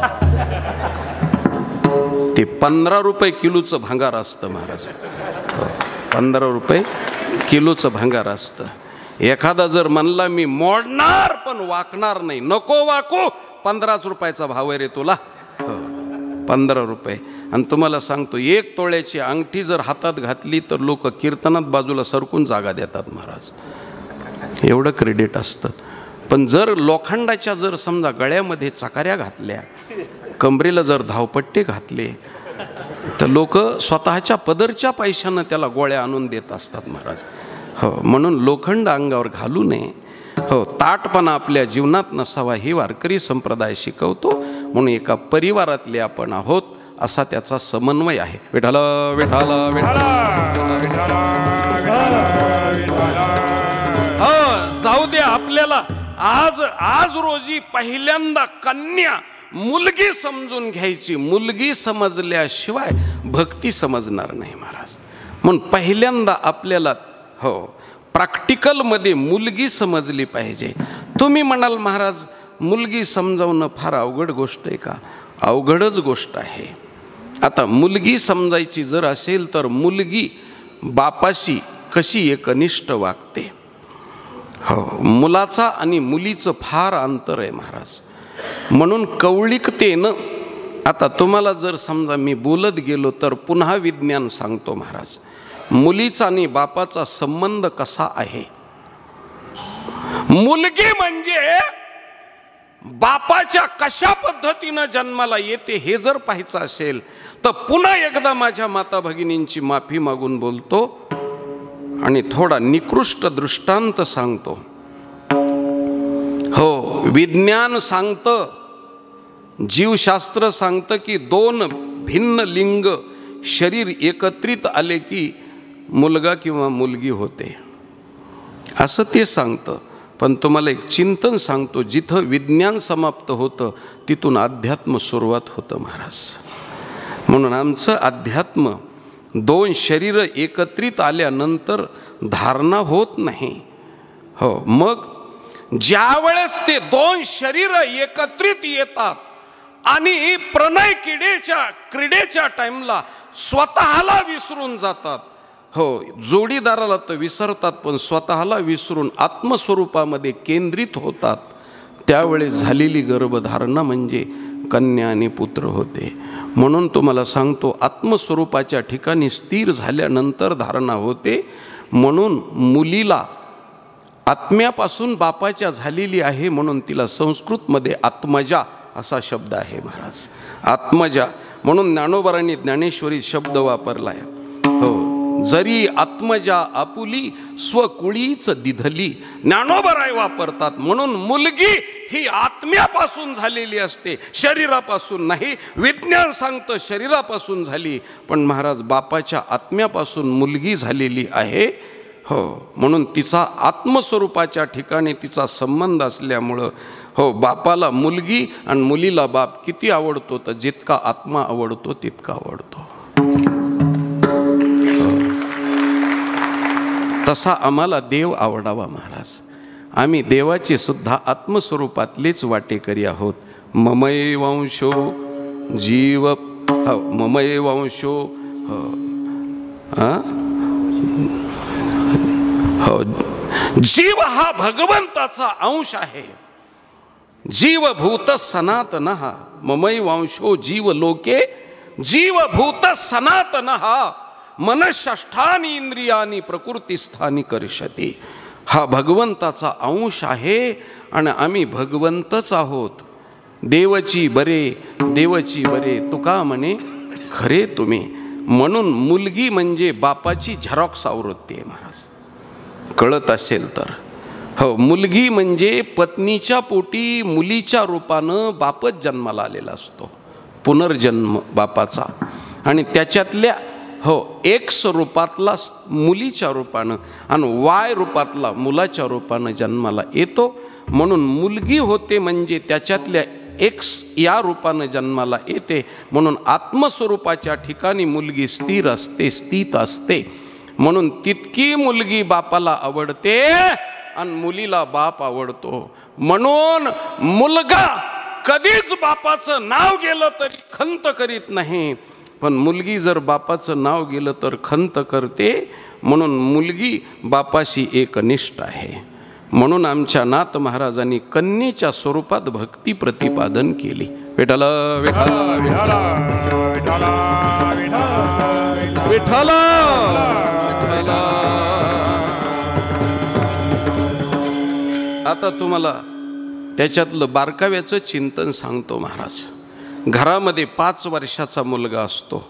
ते 15 रुपये किलोचं भांगार असतं महाराज. 15 रुपये किलोचं भांगार असतं. एखादा जर म्हणला मी मोडणार पण वाकणार नाही, नको वाकू, 15 रुपयाचा भाव आहे रे तुला. 15 रुपये. आणि तुम्हाला सांगतो 1 तोळ्याची अंगठी जर हातात घातली तर लोक कीर्तनात बाजूला सरकून जागा देतात महाराज. एवढं क्रेडिट असतं. पण जर लोखंडाच्या जर समजा गळ्यामध्ये चकाऱ्या घातल्या, कमरेला जर धावपट्टे घातले, तर लोक स्वतःच्या पदरच्या पैशानं त्याला गोळ्या आणून देत असतात महाराज. हो, म्हणून लोखंड अंगावर घालू नये. हो, ताटपणा आपल्या जीवनात नसावा हे वारकरी संप्रदाय शिकवतो. म्हणून एका परिवारातले आपण आहोत असा त्याचा समन्वय आहे. विठाला विठाला विठाला. हो, जाऊ दे आपल्याला आज रोजी पहिल्यांदा कन्या मुलगी समजून घ्यायची. मुलगी समजल्याशिवाय भक्ती समजणार नाही महाराज. म्हणून पहिल्यांदा आपल्याला हो प्रॅक्टिकलमध्ये मुलगी समजली पाहिजे. तुम्ही म्हणाल महाराज मुलगी समजावणं फार अवघड गोष्ट आहे का? अवघडच गोष्ट आहे. आता मुलगी समजायची जर असेल तर मुलगी बापाशी कशी एकनिष्ठ वागते. हो, मुलाचा आणि मुलीचं फार अंतर आहे महाराज. म्हणून कवळिकतेनं आता तुम्हाला जर समजा मी बोलत गेलो तर पुन्हा विज्ञान सांगतो महाराज. मुलीचा आणि बापाचा संबंध कसा आहे. मुलगी म्हणजे बापाच्या कशा पद्धतीनं जन्माला येते हे जर पाहायचं असेल तर पुन्हा एकदा माझ्या माता भगिनींची माफी मागून बोलतो आणि थोडा निकृष्ट दृष्टांत सांगतो. हो, विज्ञान सांगतं, जीवशास्त्र सांगतं की दोन भिन्न लिंग शरीर एकत्रित आले की मुलगा किंवा मुलगी होते असं ते सांगतं. पण तुम्हाला एक चिंतन सांगतो, जिथं विज्ञान समाप्त होतं तिथून अध्यात्म सुरुवात होतं महाराज. म्हणून आमचं अध्यात्म दोन शरीर एकत्रित आल्यानंतर धारणा होत नाही. हो, मग ज्यावेळेस ते दोन शरीर एकत्रित येतात आणि प्रणय क्रीडेच्या टाइमला स्वतःला विसरून जातात. हो, जोडीदाराला तर विसरतात पण स्वतःला विसरून आत्मस्वरूपामध्ये केंद्रित होतात. त्यावेळेस झालेली गर्भधारणा म्हणजे कन्या आणि पुत्र होते. म्हणून तुम्हाला सांगतो आत्मस्वरूपाच्या ठिकाणी स्थिर झाल्यानंतर धारणा होते. म्हणून मुलीला आत्म्यापासून बापाच्या झालेली आहे म्हणून तिला संस्कृतमध्ये आत्मजा असा शब्द आहे महाराज. आत्मजा म्हणून ज्ञानोबारांनी ज्ञानेश्वरी शब्द वापरलाय. हो, जरी आत्मजा आपुली स्वकुळीच दिधली ज्ञानोबराय वापरतात. म्हणून मुलगी ही आत्म्यापासून झालेली असते, शरीरापासून नाही. विज्ञान सांगतं शरीरापासून झाली, पण महाराज बापाच्या आत्म्यापासून मुलगी झालेली आहे. हो, म्हणून तिचा आत्मस्वरूपाच्या ठिकाणी तिचा संबंध असल्यामुळं हो बापाला मुलगी आणि मुलीला बाप किती आवडतो तर जितका आत्मा आवडतो तितका आवडतो. तसा आम्हाला देव आवडावा महाराज. आम्ही देवाचे सुद्धा आत्मस्वरूपातलेच वाटेकरी आहोत. ममये वंशो जीव हो, ममये वंशो हो, हो, जीव हा भगवंताचा अंश आहे. जीवभूत सनातनः ममये वंशो जीव लोके जीवभूत सनातनः मनःष्ठानी इंद्रियानी प्रकृतीस्थानी करिष्यति. हा भगवंताचा अंश आहे आणि आम्ही भगवंतच आहोत. देवची बरे देवची बरे तुका म्हणे खरे तुम्ही. म्हणून मुलगी म्हणजे बापाची झेरॉक्स आवृत्ती आहे महाराज, कळत असेल तर. हो, मुलगी म्हणजे पत्नीच्या पोटी मुलीच्या रूपानं बापच जन्माला आलेला असतो, पुनर्जन्म बापाचा. आणि त्याच्यातल्या हो एक्स रूपातला मुलीच्या रूपानं आणि वाय रूपातला मुलाच्या रूपानं जन्माला येतो. म्हणून मुलगी होते म्हणजे त्याच्यातल्या एक्स या रूपानं जन्माला येते. म्हणून आत्मस्वरूपाच्या ठिकाणी मुलगी स्थिर असते, स्थित असते. म्हणून तितकी मुलगी बापाला आवडते आणि मुलीला बाप आवडतो. म्हणून मुलगा कधीच बापाचं नाव गेलं तरी खंत करीत नाही, पण मुलगी जर बापाचं नाव गेलं तर खंत करते. म्हणून मुलगी बापाशी एकनिष्ठ आहे. म्हणून आमच्या नाथ महाराजांनी कन्येच्या स्वरूपात भक्ती प्रतिपादन केली. विठ्ठल विठ्ठल विठ्ठल विठ्ठल विठ्ठल. आता तुम्हाला त्याच्यातलं बारकाव्याचं चिंतन सांगतो महाराज. घरामध्ये 5 वर्षाचा मुलगा असतो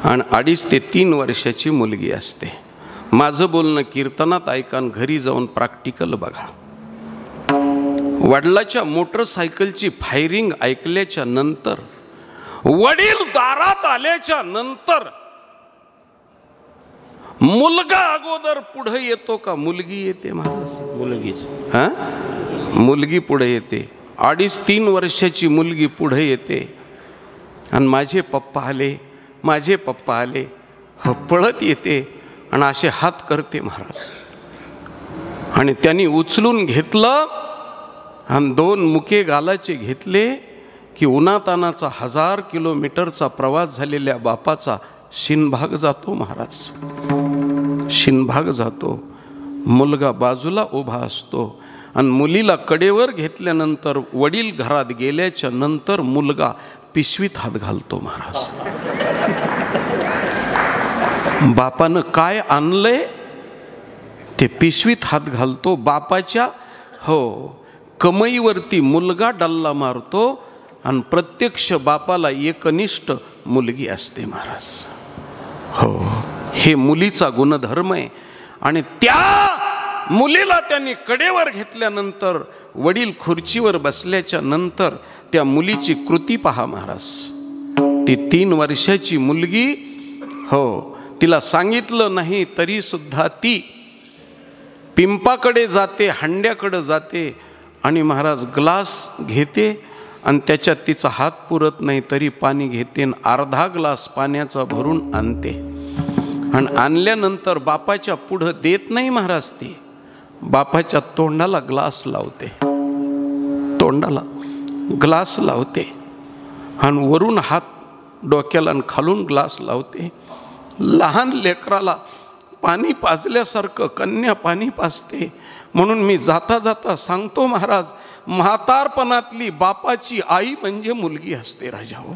आणि 2.5 ते 3 वर्षाची मुलगी असते. माझं बोलणं कीर्तनात ऐका, घरी जाऊन प्रॅक्टिकल बघा. वडिलाच्या मोटरसायकलची फायरिंग ऐकल्याच्या नंतर, वडील दारात आल्याच्या नंतर मुलगा अगोदर पुढे येतो का मुलगी येते महाराज? मुलगी पुढे येते. 2.5-3 वर्षाची मुलगी पुढे येते आणि माझे पप्पा आले हो पळत येते आणि असे हात करते महाराज. आणि त्यांनी उचलून घेतलं आणि 2 मुके गालाचे घेतले की उन्हातानाचा 1000 किलोमीटरचा प्रवास झालेल्या बापाचा शिनभाग जातो महाराज. शिनभाग जातो. मुलगा बाजूला उभा असतो आणि मुलीला कडेवर घेतल्यानंतर वडील घरात गेल्याच्या नंतर मुलगा पिशवीत हात घालतो महाराज. बापानं काय आणलंय ते पिशवीत हात घालतो. बापाच्या कमईवरती मुलगा डल्ला मारतो आणि प्रत्यक्ष बापाला एकनिष्ठ मुलगी असते महाराज. हे मुलीचा गुणधर्म आहे. आणि त्या मुलीला त्यांनी कडेवर घेतल्यानंतर वडील खुर्चीवर बसल्याच्या नंतर त्या मुलीची कृती पहा महाराज. ती 3 वर्षाची मुलगी तिला सांगितलं नाही तरी सुद्धा ती पिंपाकडे जाते, हंड्याकडे जाते आणि महाराज ग्लास घेते आणि त्याच्यात तिचा हात पुरत नाही तरी पाणी घेते आणि अर्धा ग्लास पाण्याचा भरून आणते. आणि आणल्यानंतर बापाच्या पुढं देत नाही महाराज. ती बापाच्या तोंडाला ग्लास लावते, तोंडाला ग्लास लावते आणि वरून हात डोक्याला आणि खालून ग्लास लावते. लहान लेकराला पाणी पाजल्यासारखं कन्या पाणी पाजते. म्हणून मी जाता जाता सांगतो महाराज, म्हातारपणातली बापाची आई म्हणजे मुलगी असते राजा हो.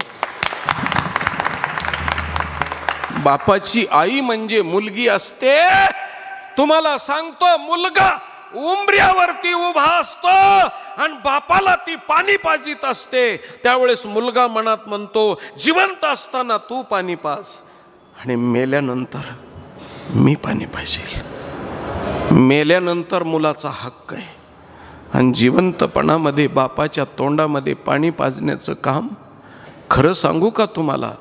बापाची आई म्हणजे मुलगी असते. तुम्हाला सांगतो, मुलगा उंबऱ्यावरती उभा असतो आणि बापाला ती पाणी पाजीत असते. त्यावेळेस मुलगा मनात म्हणतो, जिवंत असताना तू पाणी पाज आणि मेल्यानंतर मी पाणी पाहिजे. मेल्यानंतर मुलाचा हक्क आहे. आणि जिवंतपणामध्ये बापाच्या तोंडामध्ये पाणी पाजण्याचं काम खरं सांगू का तुम्हाला,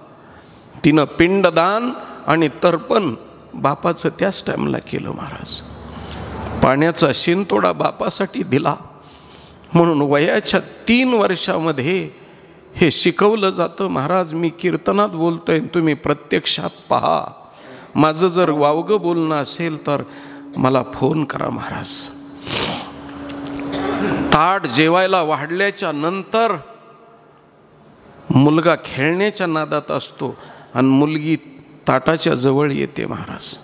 तिनं पिंडदान आणि तर्पण बापाचं त्याच टाईमला केलं महाराज. पाण्याचा शिंतोडा बापासाठी दिला. म्हणून वयाच्या 3 वर्षामध्ये हे शिकवलं जातं महाराज. मी कीर्तनात बोलतोय, तुम्ही प्रत्यक्षात पहा. माझं जर वावगं बोलणं असेल तर मला फोन करा महाराज. ताट जेवायला वाढल्याच्या नंतर मुलगा खेळण्याच्या नादात असतो आणि मुलगी ताटाच्या जवळ येते महाराज.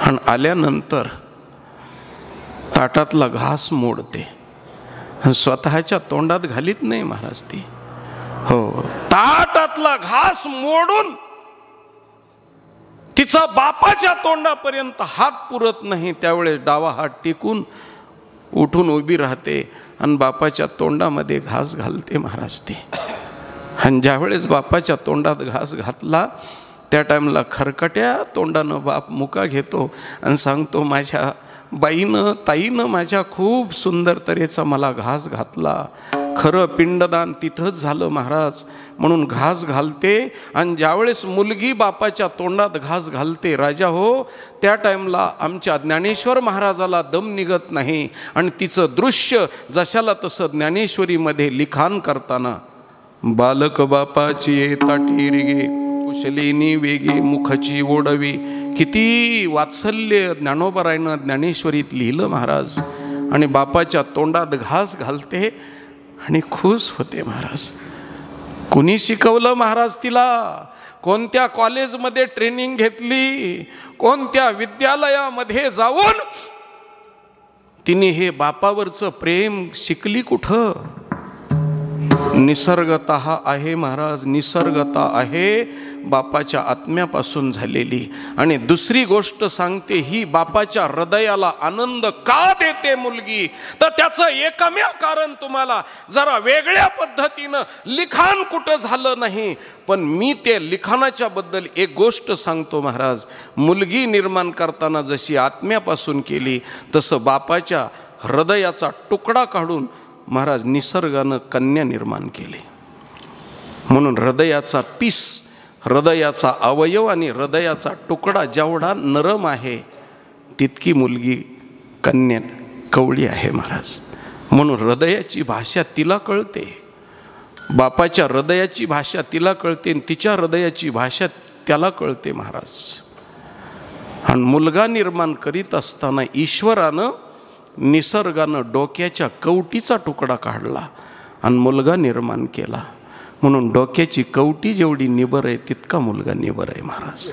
आणि आल्यानंतर ताटातला घास मोडते आणि स्वतःच्या तोंडात घालीत नाही महाराज. ती ताटातला घास मोडून तिचा बापाच्या तोंडापर्यंत हात पुरत नाही. त्यावेळेस डावा हात टेकून उठून उभी राहते आणि बापाच्या तोंडामध्ये घास घालते महाराज ती. आणि ज्यावेळेस बापाच्या तोंडात घास घातला त्या टाईमला खरकट्या तोंडानं बाप मुका घेतो आणि सांगतो, माझ्या बाईनं ताईनं माझ्या खूप सुंदर तऱ्हेचा मला घास घातला. खरं पिंडदान तिथंच झालं महाराज. म्हणून घास घालते. आणि ज्यावेळेस मुलगी बापाच्या तोंडात घास घालते राजा हो, त्या टाईमला आमच्या ज्ञानेश्वर महाराजाला दम निघत नाही. आणि तिचं दृश्य जशाला तसं ज्ञानेश्वरीमध्ये लिखाण करताना, बालक बापाची ताटी रिगे कुशलिनी वेगे मुखची ओढवी, किती वात्सल्य ज्ञानोबरायनं ज्ञानेश्वरीत लिहिलं महाराज. आणि बापाच्या तोंडात घास घालते आणि खुश होते महाराज. कुणी शिकवलं महाराज तिला? कोणत्या कॉलेजमध्ये ट्रेनिंग घेतली? कोणत्या विद्यालयामध्ये जाऊन तिने हे बापावरचं प्रेम शिकली? कुठं? निसर्गतः आहे महाराज, निसर्गता आहे बापाच्या आत्म्यापासून झालेली. आणि दुसरी गोष्ट सांगते, ही बापाच्या हृदयाला आनंद का देते मुलगी, तर त्याचं एकमेव कारण तुम्हाला जरा वेगळ्या पद्धतीनं लिखाण कुठं झालं नाही, पण मी ते लिखाणाच्या बद्दल एक गोष्ट सांगतो महाराज. मुलगी निर्माण करताना जशी आत्म्यापासून केली, तसं बापाच्या हृदयाचा तुकडा काढून महाराज निसर्गानं कन्या निर्माण केली. म्हणून हृदयाचा पीस, हृदयाचा अवयव आणि हृदयाचा तुकडा जेवढा नरम आहे, तितकी मुलगी कन्या कवळी आहे महाराज. म्हणून हृदयाची भाषा तिला कळते, बापाच्या हृदयाची भाषा तिला कळते आणि तिच्या हृदयाची भाषा त्याला कळते महाराज. आणि मुलगा निर्माण करीत असताना ईश्वरानं, निसर्गानं डोक्याच्या कवटीचा तुकडा काढला आणि मुलगा निर्माण केला. म्हणून डोक्याची कवटी जेवढी निबर आहे, तितका मुलगा निबर आहे महाराज.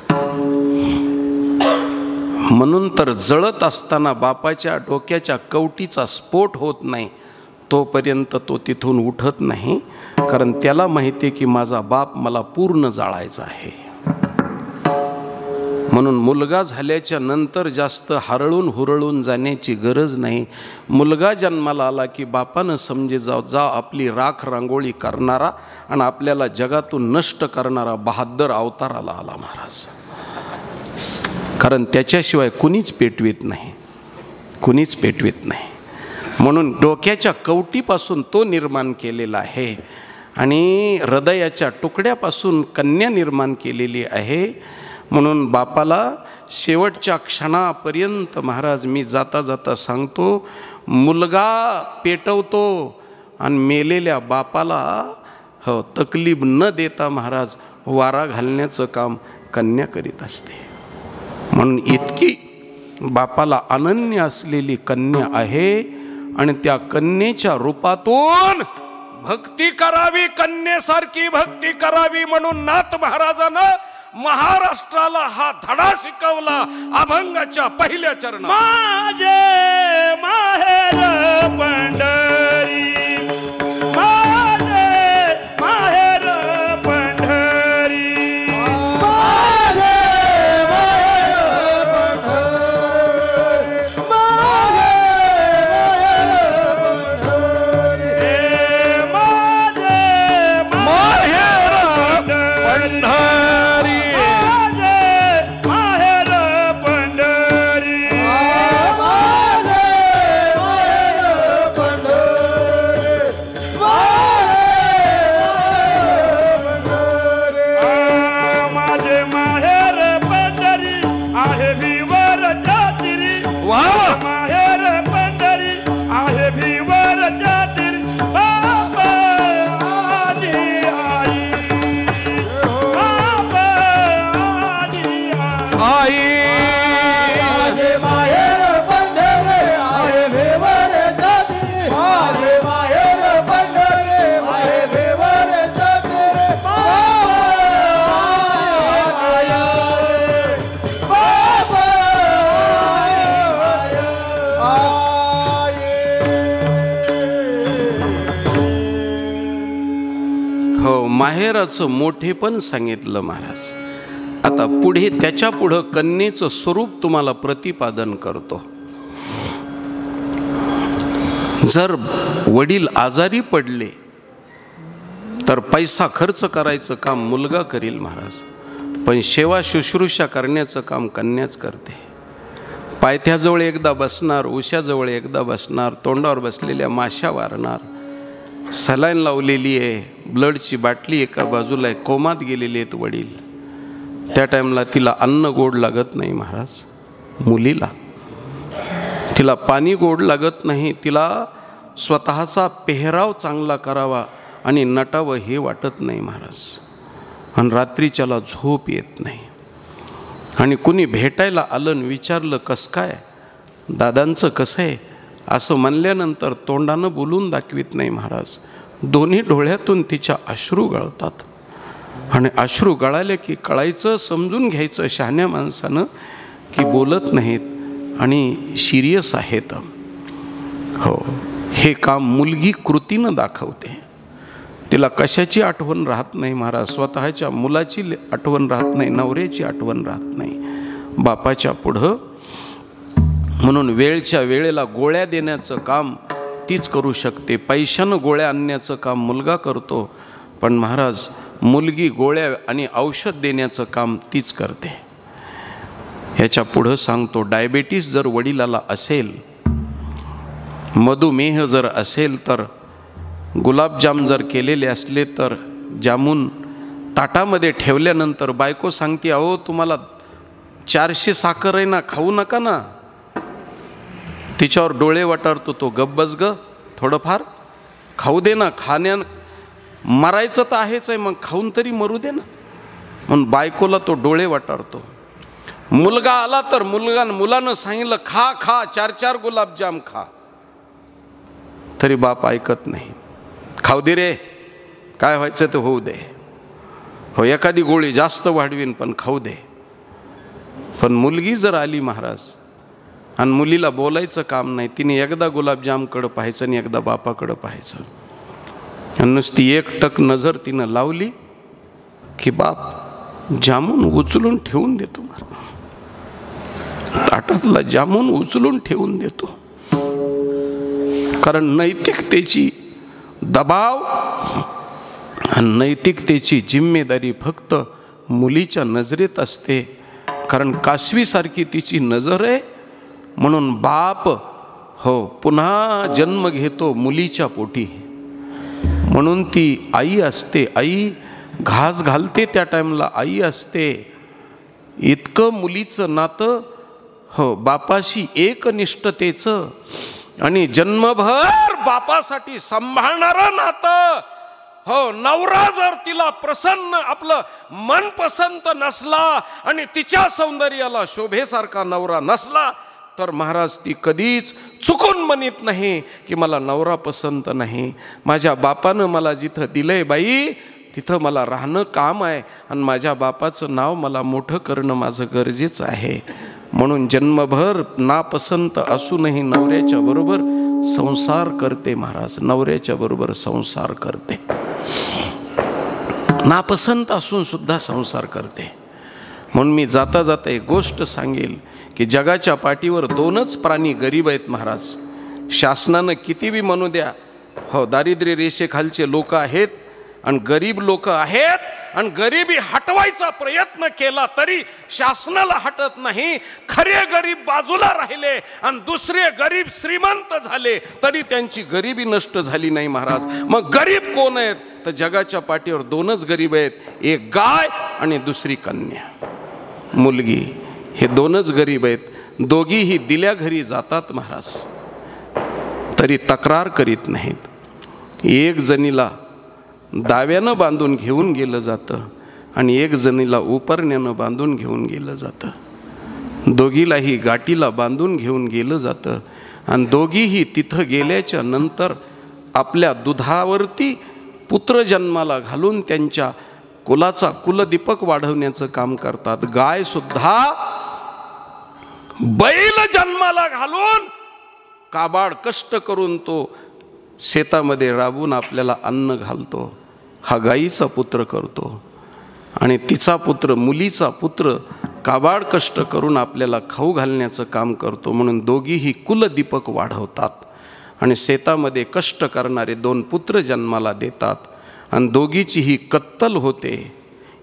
म्हणून तर जळत असताना बापाच्या डोक्याच्या कवटीचा स्फोट होत नाही, तोपर्यंत तो तिथून उठत नाही. कारण त्याला माहिती आहे की माझा बाप मला पूर्ण जाळायचा आहे. म्हणून मुलगा झाल्याच्या नंतर जास्त हरळून हुरळून जाण्याची गरज नाही. मुलगा जन्माला आला की बापानं समजे जा आपली राख रांगोळी करणारा आणि आपल्याला जगातून नष्ट करणारा बहादर अवताराला आला महाराज. कारण त्याच्याशिवाय कुणीच पेटवीत नाही, कुणीच पेटवीत नाही. म्हणून डोक्याच्या कवटीपासून तो निर्माण केलेला आहे आणि हृदयाच्या तुकड्यापासून कन्या निर्माण केलेली आहे. म्हणून बापाला शेवटच्या क्षणापर्यंत महाराज मी जाता जाता सांगतो, मुलगा पेटवतो आणि मेलेल्या बापाला तकलीफ न देता महाराज वारा घालण्याचं काम कन्या करीत असते. म्हणून इतकी बापाला अनन्य असलेली कन्या आहे आणि त्या कन्येच्या रूपातून भक्ती करावी, कन्येसारखी भक्ती करावी म्हणून नाथ महाराजानं महाराष्ट्राला हा धडा शिकवला अभंगाच्या पहिल्या चरणात. माझे माहेर पंढरी, माझे माहेर पंढरी, माझे माहेर पंढरी, माझे माहेर पंढरी, माहेराचं मोठेपण सांगितलं महाराज. आता पुढे त्याच्या पुढं कन्येचं स्वरूप तुम्हाला प्रतिपादन करतो. जर वडील आजारी पडले तर पैसा खर्च करायचं काम मुलगा करील महाराज, पण सेवा शुश्रूषा करण्याचं काम कन्याच करते. पायथ्याजवळ एकदा बसणार, उशाजवळ एकदा बसणार, तोंडावर बसलेल्या माशा वारणार, सलाईन लावलेली आहे, ब्लडची बाटली एका बाजूला आहे, कोमात गेलेले आहेत वडील. त्या टाईमला तिला अन्न गोड लागत नाही महाराज, मुलीला तिला पाणी गोड लागत नाही, तिला स्वतःचा पेहराव चांगला करावा आणि नटावं हे वाटत नाही महाराज. आणि रात्रीच्याला झोप येत नाही. आणि कुणी भेटायला आलं आणि विचारलं कसं काय, दादांचं कसं आहे असं म्हणल्यानंतर तोंडानं बोलून दाखवित नाही महाराज. दोन्ही डोळ्यातून तिच्या अश्रू गळतात. आणि अश्रू गळाले की कळायचं, समजून घ्यायचं शहाण्या माणसानं की बोलत नाहीत आणि सिरियस आहेत. हो, हे काम मुलगी कृतीनं दाखवते. तिला कशाची आठवण राहत नाही महाराज, स्वतःच्या मुलाची आठवण राहत नाही, नवऱ्याची आठवण राहत नाही, बापाच्या पुढं. म्हणून वेळच्या वेळेला गोळ्या देण्याचं काम तीच करू शकते. पैशानं गोळ्या आणण्याचं काम मुलगा करतो, पण महाराज मुलगी गोळ्या आणि औषध देण्याचं काम तीच करते. ह्याच्या पुढं सांगतो, डायबेटीस जर वडिलाला असेल, मधुमेह जर असेल, तर गुलाबजाम जर केलेले असले तर जामून ताटामध्ये ठेवल्यानंतर बायको सांगते, अहो तुम्हाला 400 साखर आहे ना, खाऊ नका ना. तिच्यावर डोळे वाटारतो तो, गप्प बस ग, थोडंफार खाऊ दे ना, मरायचं तर आहेच आहे, मग खाऊन तरी मरू दे ना. म्हणून बायकोला तो डोळे वाटारतो. मुलगा आला तर मुलानं सांगितलं खा खा, 4 गुलाबजाम खा, तरी बाप ऐकत नाही. खाऊ दे रे, काय व्हायचं ते होऊ दे, हो एखादी गोळी जास्त वाढवीन पण खाऊ दे. पण मुलगी जर आली महाराज आणि मुलीला बोलायचं काम नाही, तिने एकदा गुलाबजामकडं पाहायचं आणि एकदा बापाकडं पाहायचं, आणि नुसती एकटक नजर तिनं लावली की बाप जामून उचलून ठेवून देतो, ताटातला जामून उचलून ठेवून देतो. कारण नैतिकतेची दबाव आणि नैतिकतेची जिम्मेदारी फक्त मुलीच्या नजरेत असते. कारण कासवीसारखी तिची नजर आहे, म्हणून बाप हो पुन्हा जन्म घेतो मुलीच्या पोटी, म्हणून ती आई असते. आई घास घालते त्या टाईमला आई असते. इतकं मुलीचं नातं हो बापाशी एकनिष्ठतेचं आणि जन्मभर बापासाठी सांभाळणारं नातं. हो नवरा जर तिला प्रसन्न आपलं मनपसंत नसला आणि तिच्या सौंदर्याला शोभेसारखा नवरा नसला तर महाराज ती कधीच चुकून म्हणत नाही की मला नवरा पसंत नाही. माझ्या बापानं मला जिथं दिलंय बाई तिथं मला राहणं काम आहे आणि माझ्या बापाचं नाव मला मोठं करणं माझं गरजेचं आहे. म्हणून जन्मभर नापसंत असूनही नवऱ्याच्या बरोबर संसार करते महाराज, नवऱ्याच्या बरोबर संसार करते. नापसंत असून सुद्धा संसार करते. म्हणून मी जाता जाता एक गोष्ट सांगेल की जगाच्या पाठीवर 2च प्राणी गरीब आहेत महाराज. शासनानं किती बी म्हणू द्या, हो दारिद्र्य रेषेखालचे लोक आहेत आणि गरीब लोक आहेत, आणि गरिबी हटवायचा प्रयत्न केला तरी शासनाला हटत नाही. खरे गरीब बाजूला राहिले आणि दुसरे गरीब श्रीमंत झाले तरी त्यांची गरिबी नष्ट झाली नाही महाराज. मग गरीब कोण आहेत तर जगाच्या पाठीवर 2च गरीब आहेत, एक गाय आणि दुसरी कन्या मुलगी. हे 2च गरीब आहेत. दोघीही दिल्या घरी जातात महाराज, तरी तक्रार करीत नाहीत. एक जणीला दाव्यानं बांधून घेऊन गेलं जातं आणि एक जणीला उपरण्यानं बांधून घेऊन गेलं जातं. दोघीलाही गाठीला बांधून घेऊन गेलं जातं आणि दोघीही तिथं गेल्याच्या नंतर आपल्या दुधावरती पुत्र जन्माला घालून त्यांच्या कुलाचा कुलदीपक वाढवण्याचं काम करतात. गाय सुद्धा बैल जन्माला घालून काबाड कष्ट करून तो शेतामध्ये राबून आपल्याला अन्न घालतो. हा गाईचा पुत्र करतो आणि तिचा पुत्र मुलीचा पुत्र काबाड कष्ट करून आपल्याला खाऊ घालण्याचं काम करतो. म्हणून दोघीही कुलदीपक वाढवतात आणि शेतामध्ये कष्ट करणारे 2 पुत्र जन्माला देतात आणि दोघीचीही कत्तल होते.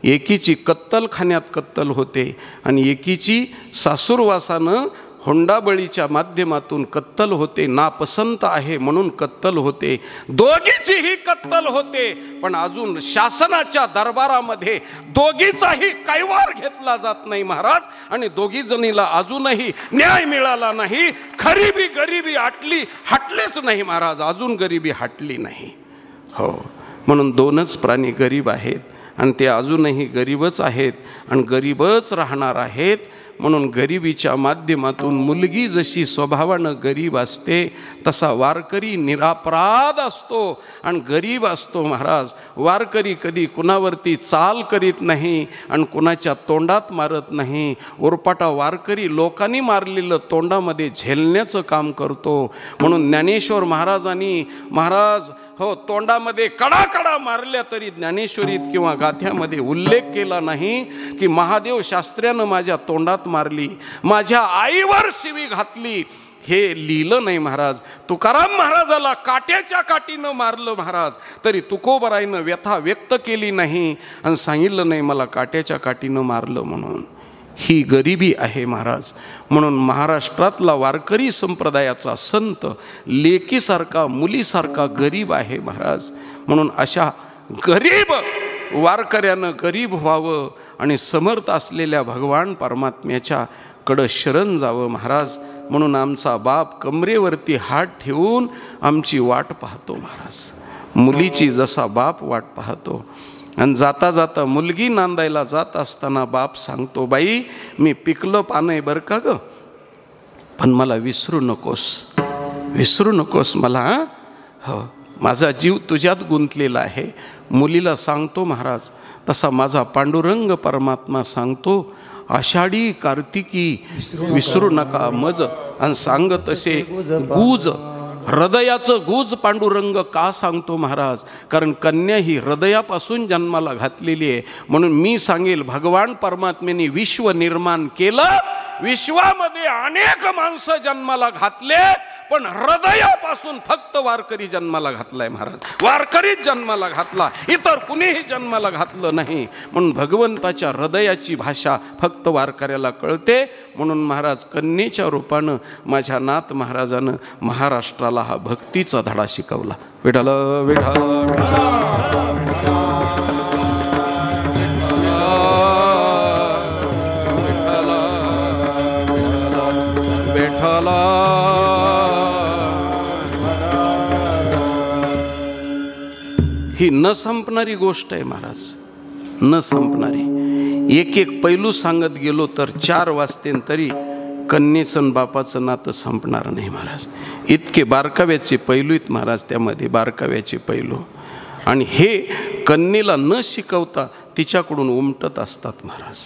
एकीची कत्तलखान्यात कत्तल होते आणि एकीची सासूरवासानं हुंडाबळीच्या माध्यमातून कत्तल होते. नापसंत आहे म्हणून कत्तल होते. दोघीचीही कत्तल होते, पण अजून शासनाच्या दरबारामध्ये दोघीचाही कैवार घेतला जात नाही महाराज. आणि दोघी जणीला अजूनही न्याय मिळाला नाही. खरीबी गरिबी हटलीच नाही महाराज, अजून गरिबी हटली नाही. हो म्हणून 2च प्राणी गरीब आहेत आणि ते अजूनही गरीबच आहेत आणि गरीबच राहणार आहेत. म्हणून गरिबीच्या माध्यमातून मुलगी जशी स्वभावानं गरीब असते तसा वारकरी निरापराध असतो आणि गरीब असतो महाराज. वारकरी कधी कुणावरती चाल करीत नाही आणि कुणाच्या तोंडात मारत नाही. उरपाटा वारकरी लोकांनी मारलेलं तोंडामध्ये झेलण्याचं काम करतो. म्हणून ज्ञानेश्वर महाराजांनी महाराज हो तोंडामध्ये कडा मारल्या तरी ज्ञानेश्वरीत किंवा गाथ्यामध्ये उल्लेख केला नाही की महादेव शास्त्र्यानं माझ्या तोंडात मारली, माझ्या आईवर शिवी घातली, हे लिहिलं नाही महाराज. तुकाराम महाराजाला काट्याच्या काठीनं मारलं महाराज, तरी तुकोबराईनं व्यथा व्यक्त केली नाही आणि सांगितलं नाही मला काट्याच्या काठीनं मारलं म्हणून. ही गरिबी आहे महाराज. म्हणून महाराष्ट्रातला वारकरी संप्रदायाचा संत लेकीसारखा मुलीसारखा गरीब आहे महाराज. म्हणून अशा गरीब वारकऱ्यानं गरीब व्हावं आणि समर्थ असलेल्या भगवान परमात्म्याच्या कडं शरण जावं महाराज. म्हणून आमचा बाप कमरेवरती हात ठेवून आमची वाट पाहतो महाराज, मुलीची जसा बाप वाट पाहतो. आणि जाता जाता मुलगी नांदायला जात असताना बाप सांगतो, बाई मी पिकलं पान आहे बरं का गं, पण मला विसरू नकोस मला. हो माझा जीव तुझ्यात गुंतलेला आहे. मुलीला सांगतो महाराज, तसा माझा पांडुरंग परमात्मा सांगतो, आषाढी कार्तिकी विसरू नका मज. आणि सांगत असे गुज, हृदयाचं गुज पांडुरंग का सांगतो महाराज, कारण कन्या ही हृदयापासून जन्माला घातलेली आहे. म्हणून मी सांगेल, भगवान परमात्म्याने विश्व निर्माण केलं, विश्वामध्ये अनेक माणसं जन्माला घातले, पण हृदयापासून फक्त वारकरी जन्माला घातलाय महाराज. वारकरीच जन्माला घातला, इतर कुणीही जन्माला घातलं नाही. म्हणून भगवंताच्या हृदयाची भाषा फक्त वारकऱ्याला कळते. म्हणून महाराज कन्येच्या रूपानं माझ्या नाथ महाराजानं महाराष्ट्राला हा भक्तीचा धडा शिकवला. विठ्ठल विठ्ठल विठ्ठल. ही न संपणारी गोष्ट आहे महाराज, न संपणारी. एक एक पैलू सांगत गेलो तर 4 वाजतील तरी कन्येचं बापाचं नातं संपणार नाही महाराज. इतके बारकाव्याचे पैलू आहेत महाराज, त्यामध्ये बारकाव्याचे पैलू. आणि हे कन्येला न शिकवता तिच्याकडून उमटत असतात महाराज.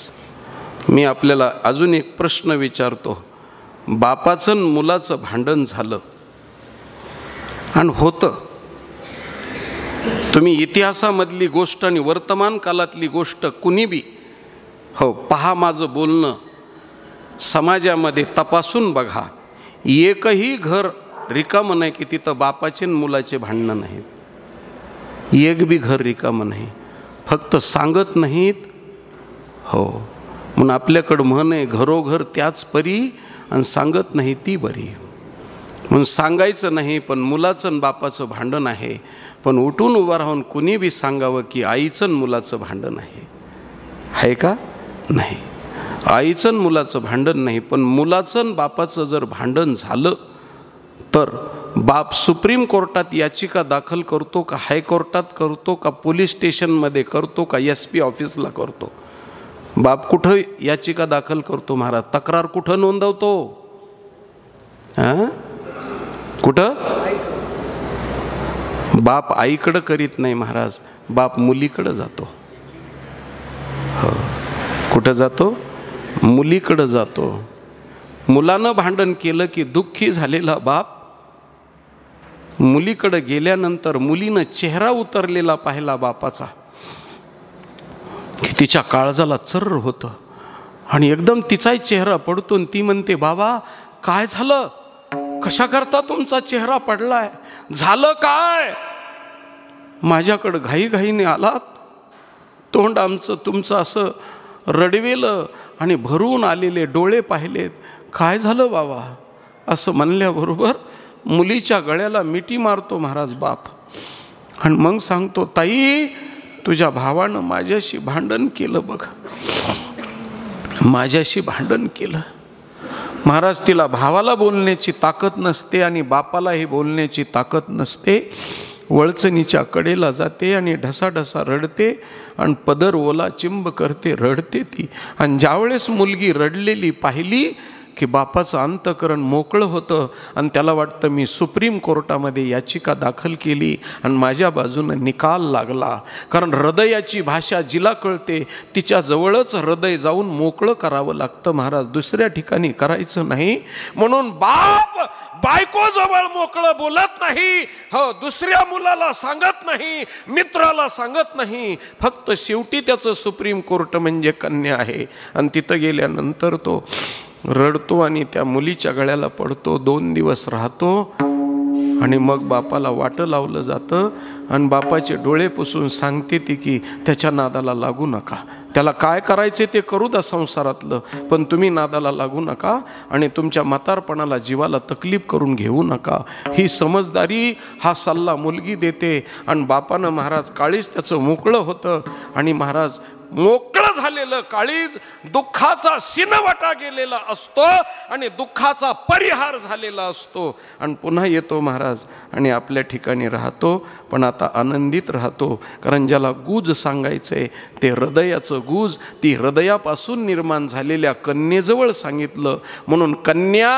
मी आपल्याला अजून एक प्रश्न विचारतो. बापाचं मुलाचं भांडण झालं आणि होतं, तुम्ही इतिहासामधली गोष्ट आणि वर्तमान काळातली गोष्ट कुणी बी हो पहा, माझं बोलणं समाजामध्ये तपासून बघा, एकही घर रिकामं नाही की तिथं बापाचे आणि मुलाचे भांडणं नाहीत. एक बी घर रिकामं नाही, फक्त सांगत नाहीत. हो म्हणून आपल्याकडं म्हण आहे, घरोघर त्याच परी आणि सांगत नाही ती बरी. म्हणून सांगायचं नाही, पण मुलाचं आणि बापाचं भांडण आहे, पण उठून उभं राहून कुणी बी सांगावं की आईचं आणि मुलाचं भांडण आहे का? नाही, आईचं आणि मुलाचं भांडण नाही. पण मुलाचं आणि बापाचं जर भांडण झालं तर बाप सुप्रीम कोर्टात याचिका दाखल करतो का, हायकोर्टात करतो का, पोलीस स्टेशनमध्ये करतो का, SP ऑफिसला करतो? बाप कुठं याचिका दाखल करतो महाराज? तक्रार कुठं नोंदवतो? कुठं? बाप आईकडं करीत नाही महाराज, बाप मुलीकडं जातो. हो कुठं जातो? मुलीकडं जातो. मुलानं भांडण केलं की दुःखी झालेला बाप मुलीकडं गेल्यानंतर मुलीनं चेहरा उतरलेला पाहिला बापाचा की तिच्या काळजाला चर्र होतं आणि एकदम तिचाही चेहरा पडतो आणि ती म्हणते, बाबा काय झालं, कशा करता तुमचा चेहरा पडलाय, झालं काय? माझ्याकडं घाईघाईने आलात, तोंड आमचं तुमचं असं रडवेलं आणि भरून आलेले डोळे पाहिलेत, काय झालं बाबा? असं म्हणल्याबरोबर मुलीच्या गळ्याला मिठी मारतो महाराज बाप. आणि मग सांगतो, ताई तुझ्या भावानं माझ्याशी भांडण केलं बघ, माझ्याशी भांडण केलं. महाराज तिला भावाला बोलण्याची ताकद नसते आणि बापालाही बोलण्याची ताकद नसते. वळचणीच्या कडेला जाते आणि ढसाढसा रडते आणि पदर ओला चिंब करते, रडते ती. आणि ज्यावेळेस मुलगी रडलेली पाहिली की बापाचं अंतःकरण मोकळं होतं आणि त्याला वाटतं मी सुप्रीम कोर्टामध्ये याचिका दाखल केली आणि माझ्या बाजूनं निकाल लागला. कारण हृदयाची भाषा जिला कळते तिच्याजवळच हृदय जाऊन मोकळं करावं लागतं महाराज, दुसऱ्या ठिकाणी करायचं नाही. म्हणून बाप बायकोजवळ मोकळं बोलत नाही, हो दुसऱ्या मुलाला सांगत नाही, मित्राला सांगत नाही. फक्त शेवटी त्याचं सुप्रीम कोर्ट म्हणजे कन्या आहे. आणि तिथं गेल्यानंतर तो रडतो आणि त्या मुलीच्या गळ्याला पडतो, 2 दिवस राहतो आणि मग बापाला वाटं लावलं जातं आणि बापाचे डोळे पुसून सांगते ती की त्याच्या नादाला लागू नका, त्याला काय करायचे ते करू द्या संसारातलं, पण तुम्ही नादाला लागू नका आणि तुमच्या म्हातारपणाला जीवाला तकलीफ करून घेऊ नका. ही समजदारी हा सल्ला मुलगी देते. आणि बापानं महाराज काळीज त्याचं मोकळं होतं आणि महाराज मोकळं झालेलं काळीज दुःखाचा सिनवटा गेलेला असतो आणि दुःखाचा परिहार झालेला असतो आणि पुन्हा येतो महाराज आणि आपल्या ठिकाणी राहतो. पण आता आनंदित राहतो, कारण ज्याला गुज सांगायचंय ते हृदयाचं गुज ती हृदयापासून निर्माण झालेल्या कन्येजवळ सांगितलं. म्हणून कन्या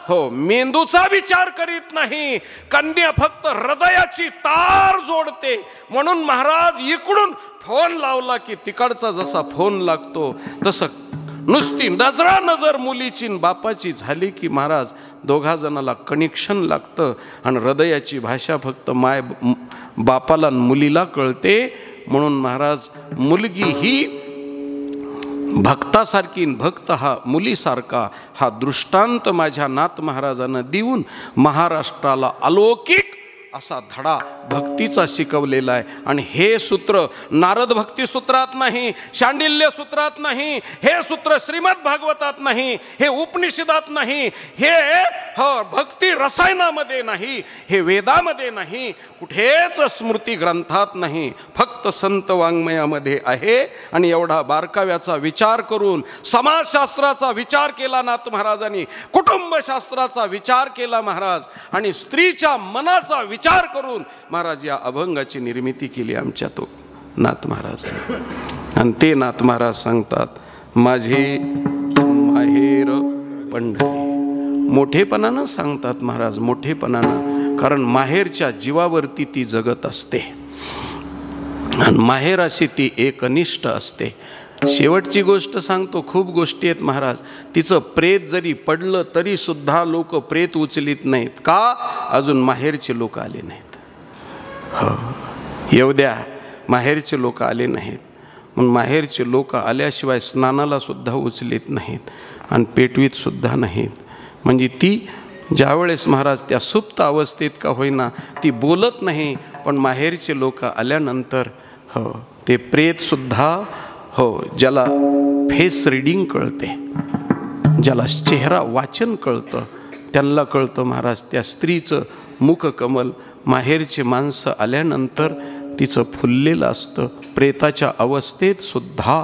हो मेंदूचा विचार करीत नाही, कन्या फक्त हृदयाची तार जोडते. म्हणून महाराज इकडून फोन लावला की तिकडचा जसा फोन लागतो तसं नुसती नजर मुलीची बापाची झाली की महाराज दोघा जणाला कनेक्शन लागतं आणि हृदयाची भाषा फक्त बापाला मुलीला कळते. म्हणून महाराज मुलगी ही भक्तासारखी, भक्त हा मुलीसारखा, हा दृष्टांत माझ्या नाथ महाराजांना देऊन महाराष्ट्राला अलौकिक असा धडा भक्तीचा शिकवलेला आहे. आणि हे सूत्र नारद भक्ती सूत्रात नाही, शांडिल्य सूत्रात नाही, हे सूत्र श्रीमद भागवतात नाही, हे उपनिषदात नाही, हे भक्ती रसायनामध्ये नाही, हे वेदामध्ये नाही, कुठेच स्मृती ग्रंथात नाही, फक्त संत वाङ्मयामध्ये आहे. आणि एवढा बारकाव्याचा विचार करून समाजशास्त्राचा विचार केला नाथ महाराजांनी, कुटुंबशास्त्राचा विचार केला महाराज आणि स्त्रीच्या मनाचा विचार करून महाराज या अभंगाची निर्मिती केली आमच्या तो नाथ महाराज. आणि ते नाथ महाराज सांगतात माझे माहेर पंढरी. मोठेपणानं सांगतात महाराज, मोठेपणानं, कारण माहेरच्या जीवावरती ती जगत असते आणि माहेराशी ती एकनिष्ठ असते. शेवटची गोष्ट सांगतो, खूप गोष्टी आहेत महाराज. तिचं प्रेत जरी पडलं तरी सुद्धा लोक प्रेत उचलीत नाहीत. का? अजून माहेरचे लोक आले नाहीत. हो येऊ द्या, माहेरचे लोक आले नाहीत. म्हणून माहेरचे लोक आल्याशिवाय स्नानाला सुद्धा उचलीत नाहीत आणि पेटवीत सुद्धा नाहीत. म्हणजे ती ज्यावेळेस महाराज त्या सुप्त अवस्थेत का होईना ती बोलत नाही, पण माहेरचे लोक आल्यानंतर हो ते प्रेतसुद्धा हो ज्याला फेस रीडिंग कळते, ज्याला चेहरा वाचन कळतं, त्यांना कळतं महाराज त्या स्त्रीचं मुखकमल माहेरची माणसं आल्यानंतर तिचं फुललेलं असतं. प्रेताच्या अवस्थेत सुद्धा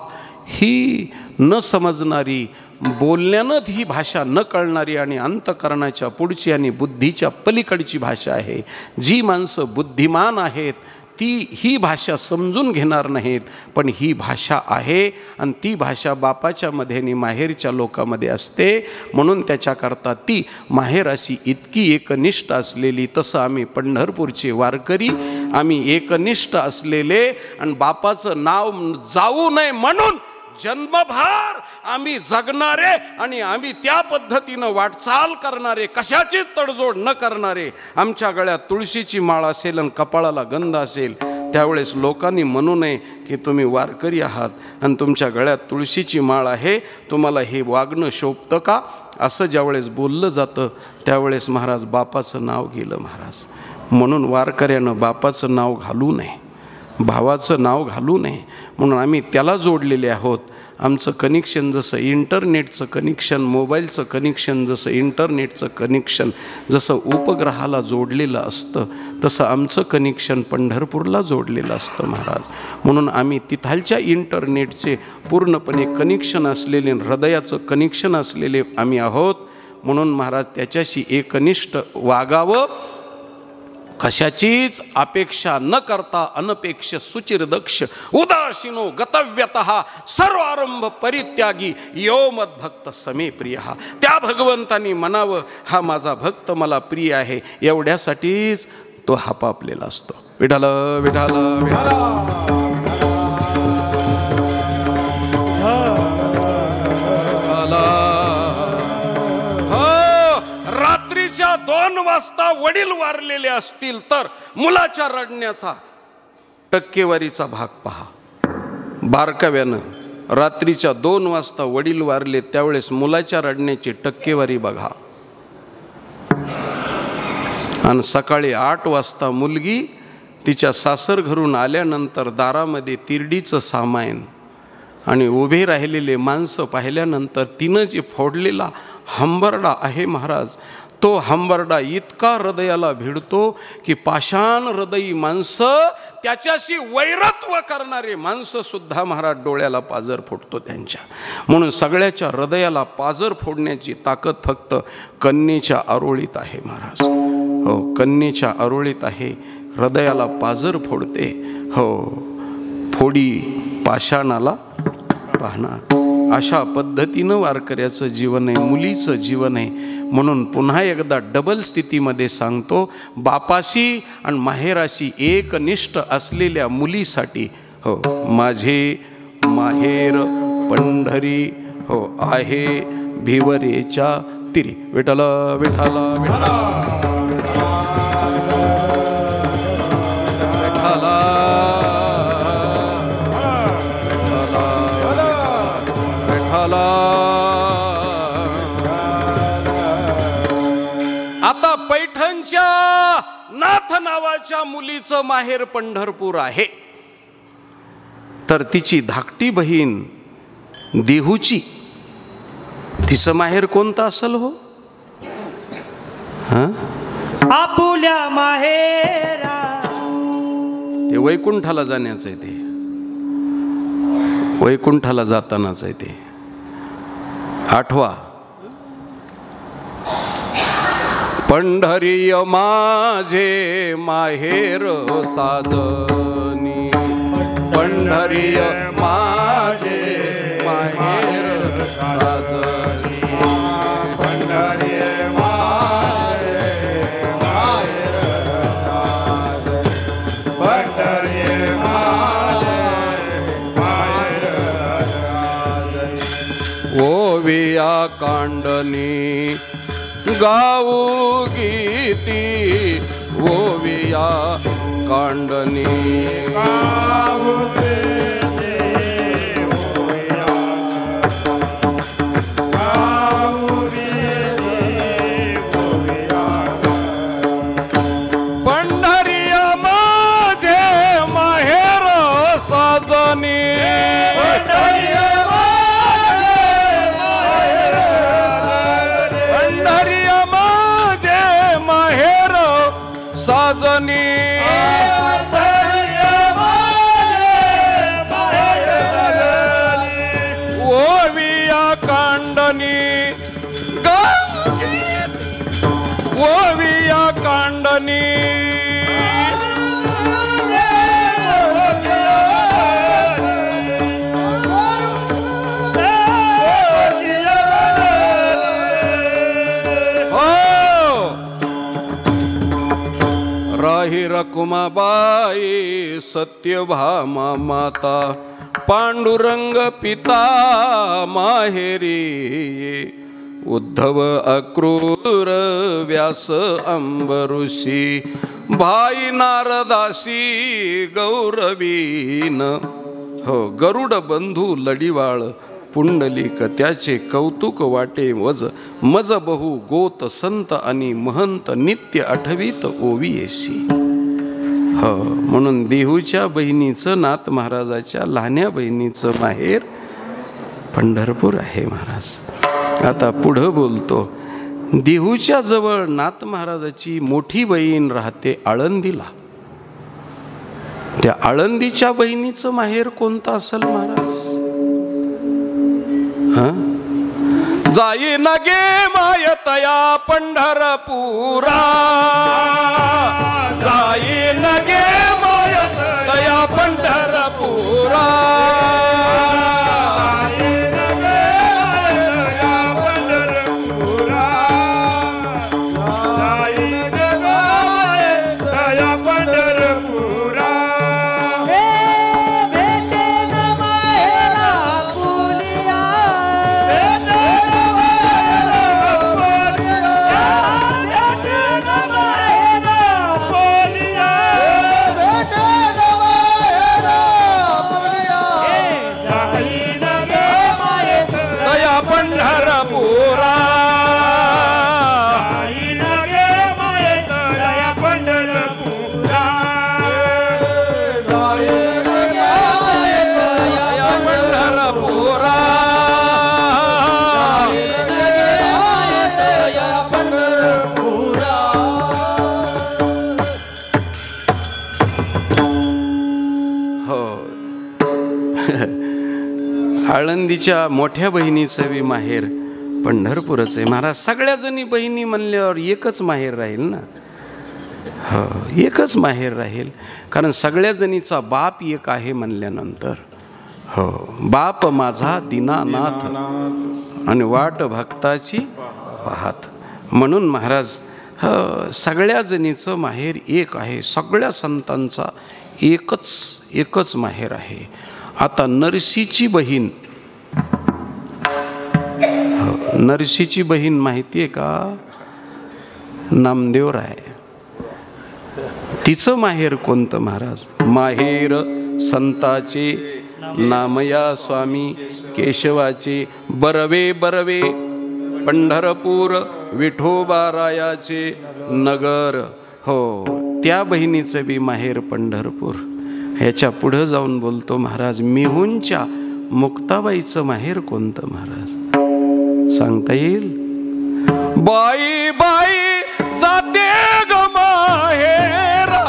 ही न समजणारी, बोलण्यानं ही भाषा न कळणारी आणि अंतःकरणाच्या पुढची आणि बुद्धीच्या पलीकडची भाषा आहे. जी माणसं बुद्धिमान आहेत ती ही भाषा समजून घेणार नाहीत, पण ही भाषा आहे आणि ती भाषा बापाच्या मध्ये आणि माहेरच्या लोकांमध्ये असते. म्हणून त्याच्याकरता ती माहेराशी इतकी एकनिष्ठ असलेली, तसं आम्ही पंढरपूरचे वारकरी आम्ही एकनिष्ठ असलेले आणि बापाचं नाव जाऊ नये म्हणून जन्मभर आम्ही जगणारे आणि आम्ही त्या पद्धतीनं वाटचाल करणारे, कशाची तडजोड न करणारे. आमच्या गळ्यात तुळशीची माळ असेल आणि कपाळाला गंध असेल, त्यावेळेस लोकांनी म्हणू नये की तुम्ही वारकरी आहात आणि तुमच्या गळ्यात तुळशीची माळ आहे, तुम्हाला हे वागणं शोभतं का, असं ज्यावेळेस बोललं जातं त्यावेळेस महाराज बापाचं नाव गेलं महाराज. म्हणून वारकऱ्यानं बापाचं नाव घालू नये, भावाचं नाव घालू नये. म्हणून आम्ही त्याला जोडलेले आहोत. आमचं कनेक्शन जसं इंटरनेटचं कनेक्शन, मोबाईलचं कनेक्शन जसं इंटरनेटचं कनेक्शन जसं उपग्रहाला जोडलेलं असतं, तसं आमचं कनेक्शन पंढरपूरला जोडलेलं असतं महाराज. म्हणून आम्ही तिथालच्या इंटरनेटचे पूर्णपणे कनेक्शन असलेले, हृदयाचं कनेक्शन असलेले आम्ही आहोत. म्हणून महाराज त्याच्याशी एकनिष्ठ वागावं, कशाचीच अपेक्षा न करता अनपेक्ष सुचिरदक्ष उदासीनो गतव्यतः सर्वारंभ परित्यागी यो मद्भक्त समे प्रिय. त्या भगवंतानी म्हणावं हा माझा भक्त मला प्रिय आहे, एवढ्यासाठीच तो हापापलेला असतो. विठाल विठाल विठाल. रात्रीच्या 2 वाजता वडील वारलेले असतील तर मुलाच्या रडण्याचा टक्केवारीचा भाग पहा. बारकाव्यानं रात्रीच्या 2 वाजता वडील वारले त्यावेळेस मुलाच्या रडण्याची टक्केवारी बघा. आणि सकाळी 8 वाजता मुलगी तिच्या सासर घरून आल्यानंतर दारामध्ये तिरडीचं सामान आणि उभे राहिलेले माणसं पाहिल्यानंतर तिनं जे फोडलेला हंबरडा आहे महाराज, तो हंबरडा इतका हृदयाला भिडतो की पाषाण हृदयी माणसं, त्याच्याशी वैरत्व करणारे माणसं सुद्धा महाराज डोळ्याला पाजर फोडतो त्यांच्या. म्हणून सगळ्याच्या हृदयाला पाजर फोडण्याची ताकद फक्त कन्येच्या आरोळीत आहे महाराज. हो, कन्येच्या आरोळीत आहे, हृदयाला पाजर फोडते. हो, फोडी पाषाणाला पाहणार. अशा पद्धतीनं वारकऱ्याचं जीवन आहे, मुलीचं जीवन आहे. म्हणून पुन्हा एकदा डबल स्थितीमध्ये सांगतो, बापाशी आणि माहेराशी एकनिष्ठ असलेल्या मुलीसाठी हो माझे माहेर पंढरी हो आहे भिवरेच्या तिरी. विठ्ठल विठ्ठल विठ्ठल आता पैठणच्या नाथ नावाच्या मुलीचं माहेर पंढरपूर आहे, तर तिची धाकटी बहीण देहूची, तिचं माहेर कोणतं असेल हो? आपुल्या माहेरा. ते वैकुंठाला जाण्याचं आहे, ते वैकुंठाला जातानाच आहे ते. आठवा, पंढरीय माझे माहेर साजनी, पंढरीय माझे माहेर साजनी, पंढरीय माझे माहेर साजनी, पंढरीय माझे माहेर साजनी. ओविया कांडनी गाऊ गीती, ओविया कांडनी गाऊ गीती, ओविया गाऊ गीती, ओविया. पंढरीया माझे माहेर साजनी, साजनी ओविया कांडनी ओविया कांडनी. राही रकुमाबाई सत्यभामा माता, पांडुरंग पिता माहेरी, उद्धव अक्रूर व्यास अंबऋषी, भाई नारदासी गौरवीन. हो, गरुड बंधू लढिवाळ पुंडलिक, त्याचे कौतुक वाटे वज, मज बहु गोत संत आणि महंत, नित्य आठवीत ओवियेसी. हो, म्हणून देहूच्या बहिणीचं, नाथ महाराजाच्या लहान्या बहिणीचं माहेर पंढरपूर आहे महाराज. आता पुढं बोलतो, देहूच्या जवळ नाथ महाराजाची मोठी बहीण राहते आळंदीला. त्या आळंदीच्या बहिणीचं माहेर कोणतं असेल महाराज? जाई नगे मायतया पंढरपुरा, आळंदीच्या मोठ्या बहिणीचं बी माहेर पंढरपूरच आहे महाराज. सगळ्या जणी बहिणी म्हणल्यावर एकच माहेर राहील ना. हो, एकच माहेर राहील, कारण सगळ्या जणीचा बाप एक आहे म्हणल्यानंतर. हो, बाप माझा दीनानाथ आणि वाट भक्ताची पाहत. म्हणून महाराज सगळ्या जणीचं माहेर एक आहे. सगळ्या संतांचा एकच माहेर आहे. आता नरसीची बहीण, नरसीची बहीण माहिती आहे का? नामदेवराय. तिचं माहेर कोणतं महाराज? माहेर संताचे नामया स्वामी केशवाचे, बरवे बरवे पंढरपूर विठोबारायाचे नगर. हो, त्या बहिणीचं बी माहेर पंढरपूर. ह्याच्या पुढं जाऊन बोलतो महाराज, मेहूंच्या मुक्ताबाईचं माहेर कोणतं महाराज? सांगता येईल? बाई बाई जाते ग माहेराला,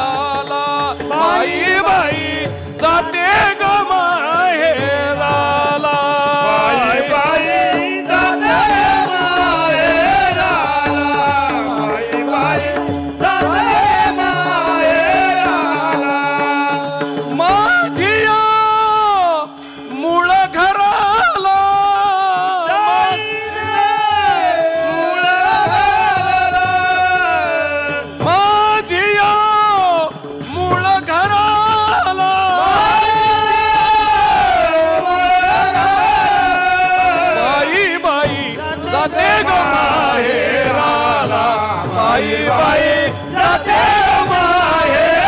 बाई बाई जाते ग माहेराला, बाई बाई जाते माहेराला, बाई बाई जाते माहेराला. माझिया मूळ घराला, माझिया मूळ घराला, बाई बाई जाते ग माहेराला, बाई बाई जाते ग माहेराला,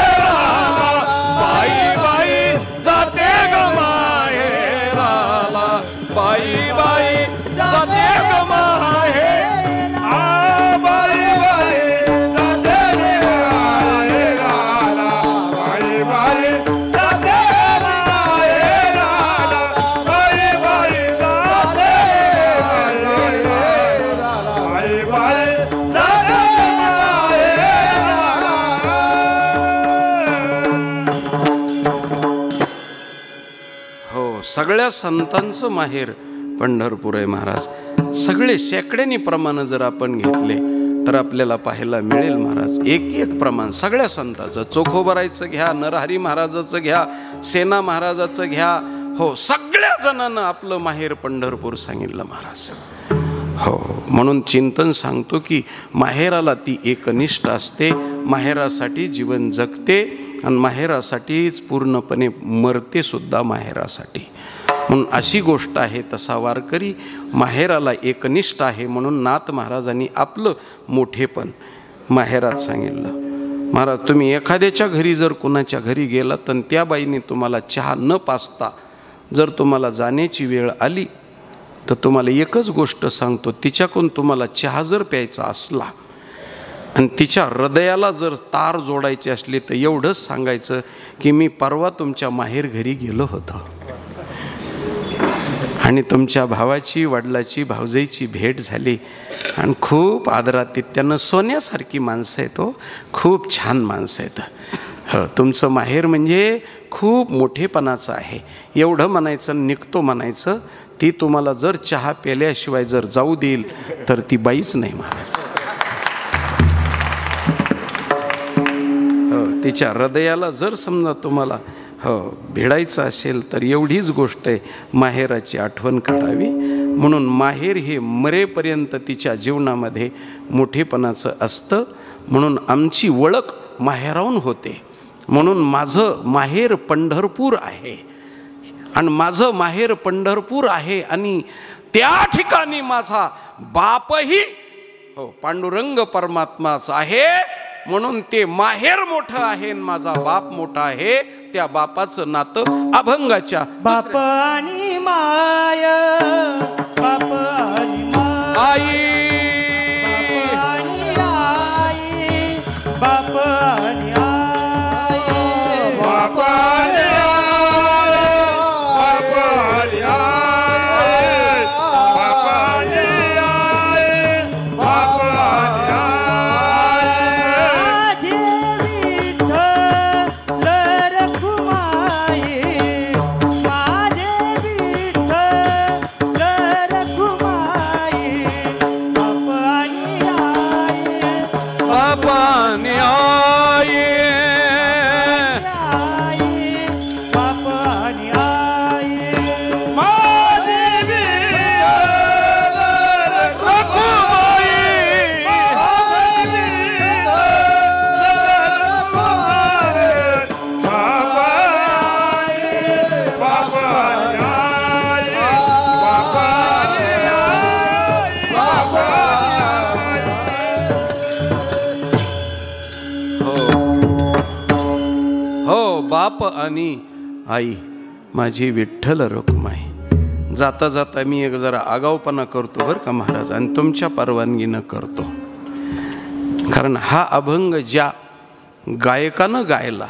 बाई बाई जाते ग माहेराला, बाई बाई जाते ग माहेराला, बाई बाई जाते ग माहेराला, बाई बाई जाते ग माहेराला, बाई बाई जाते ग माहेराला, बाई बाई जाते ग माहेराला. हो, सगळ्या संतांचं माहेर पंढरपूर आहे महाराज. सगळे शेकड्यांनी प्रमाण जर आपण घेतले तर आपल्याला पाहायला मिळेल महाराज. एक प्रमाण सगळ्या संतांचं. चोखोबरायचं घ्या, नरहरी महाराजाचं घ्या, सेना महाराजाचं घ्या. हो, सगळ्या जणांना आपलं माहेर पंढरपूर सांगितलं महाराज. हो, म्हणून चिंतन सांगतो की माहेराला ती एकनिष्ठ असते, माहेरासाठी जीवन जगते आणि माहेरासाठीच पूर्णपणे मरते सुद्धा माहेरासाठी. म्हणून अशी गोष्ट आहे. तसा वारकरी माहेराला एकनिष्ठ आहे. म्हणून नाथ महाराजांनी आपलं मोठेपण माहेरात सांगितलं. महाराज, तुम्ही एखाद्याच्या घरी जर कुणाच्या घरी गेला तर त्या बाईने तुम्हाला चहा न पाजता जर तुम्हाला जाण्याची वेळ आली तर तुम्हाला एकच गोष्ट सांगतो, तिच्याकडून तुम्हाला चहा जर प्यायचा असला आणि तिच्या हृदयाला जर तार जोडायची असली तर एवढंच सांगायचं की मी परवा तुमच्या माहेर घरी गेलो होतो आणि तुमच्या भावाची, वडिलाची, भावजाईची भेट झाली आणि खूप आदरातिथ्यानं सोन्यासारखी माणसं आहेत. हो, खूप छान माणसं आहेत. हो, तुमचं माहेर म्हणजे खूप मोठेपणाचं आहे एवढं म्हणायचं, निघतो म्हणायचं. ती तुम्हाला जर चहा प्याल्याशिवाय जर जाऊ देईल तर ती बाईच नाही महाराज. हो, तिच्या हृदयाला जर समजा तुम्हाला भिडायचं असेल तर एवढीच गोष्ट आहे, माहेराची आठवण काढावी. म्हणून माहेर हे मरेपर्यंत तिच्या जीवनामध्ये मोठेपणाचं असतं. म्हणून आमची ओळख माहेराहून होते. म्हणून माझं माहेर पंढरपूर आहे आणि माझं माहेर पंढरपूर आहे आणि त्या ठिकाणी माझा बापही पांडुरंग परमात्माच आहे. म्हणून ते माहेर मोठं आहे आणि माझा बाप मोठा आहे. त्या बापाचं नातं अभंगाच्या बाप आणि माय, बाप आणि माय, आई, बाप आणि आई, बाप बाप आणि आई, आणि आई, बाप आणि आई, बाप आणि आई, माझे विठ्ठल हो बाप आणि आई माझी विठ्ठल रुक्माई. जाता जाता मी एक जरा आगाऊपणा करतो बरं का महाराज, आणि तुमच्या परवानगीनं करतो. कारण हा अभंग ज्या गायकानं गायला,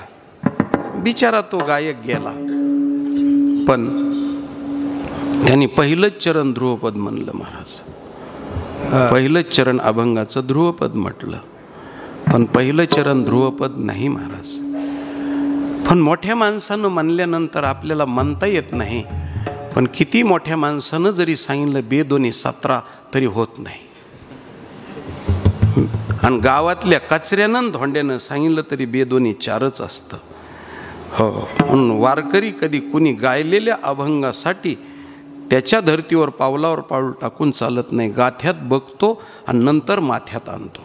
बिचारा तो गायक गेला, पण त्यांनी पहिलंच चरण ध्रुवपद म्हणलं महाराज. पहिलंच चरण अभंगाचं ध्रुवपद म्हटलं, पण पहिलं चरण ध्रुवपद नाही महाराज. पण मोठ्या माणसानं म्हणल्यानंतर आपल्याला म्हणता येत नाही, पण किती मोठ्या माणसानं जरी सांगितलं बेदोनी 17 तरी होत नाही. आणि गावातल्या कचऱ्यानं धोंड्यानं सांगितलं तरी बेदोनी 4च असतं. हो, म्हणून वारकरी कधी कुणी गायलेल्या अभंगासाठी त्याच्या धर्तीवर पावलावर पाऊल टाकून चालत नाही. गाथ्यात बघतो आणि नंतर माथ्यात आणतो.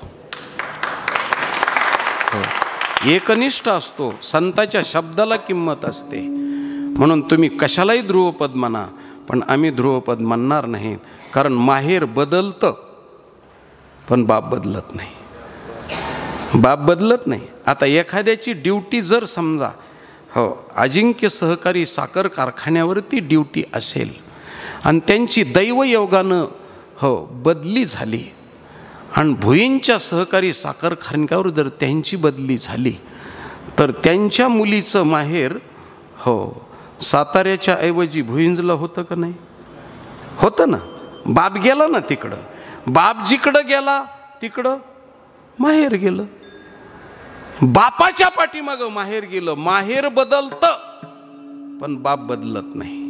एकनिष्ठ असतो, संताच्या शब्दाला किंमत असते. म्हणून तुम्ही कशालाही ध्रुवपद म्हणा, पण आम्ही ध्रुवपद म्हणणार नाही. कारण माहेर बदलतं, पण बाप बदलत नाही. बाप बदलत नाही. आता एखाद्याची ड्युटी जर समजा हो अजिंक्य सहकारी साखर कारखान्यावरती ड्युटी असेल आणि त्यांची दैवयोगानं हो बदली झाली, आणि भुईंच्या सहकारी साखर कारखान्यावर जर त्यांची बदली झाली, तर त्यांच्या मुलीचं माहेर हो साताऱ्याच्या ऐवजी भुईंजला होतं का नाही? होतं ना. बाप गेला ना तिकडं, बाप जिकडं गेला तिकडं माहेर गेलं. बापाच्या पाठीमागं माहेर गेलं. माहेर बदलतं, पण बाप बदलत नाही.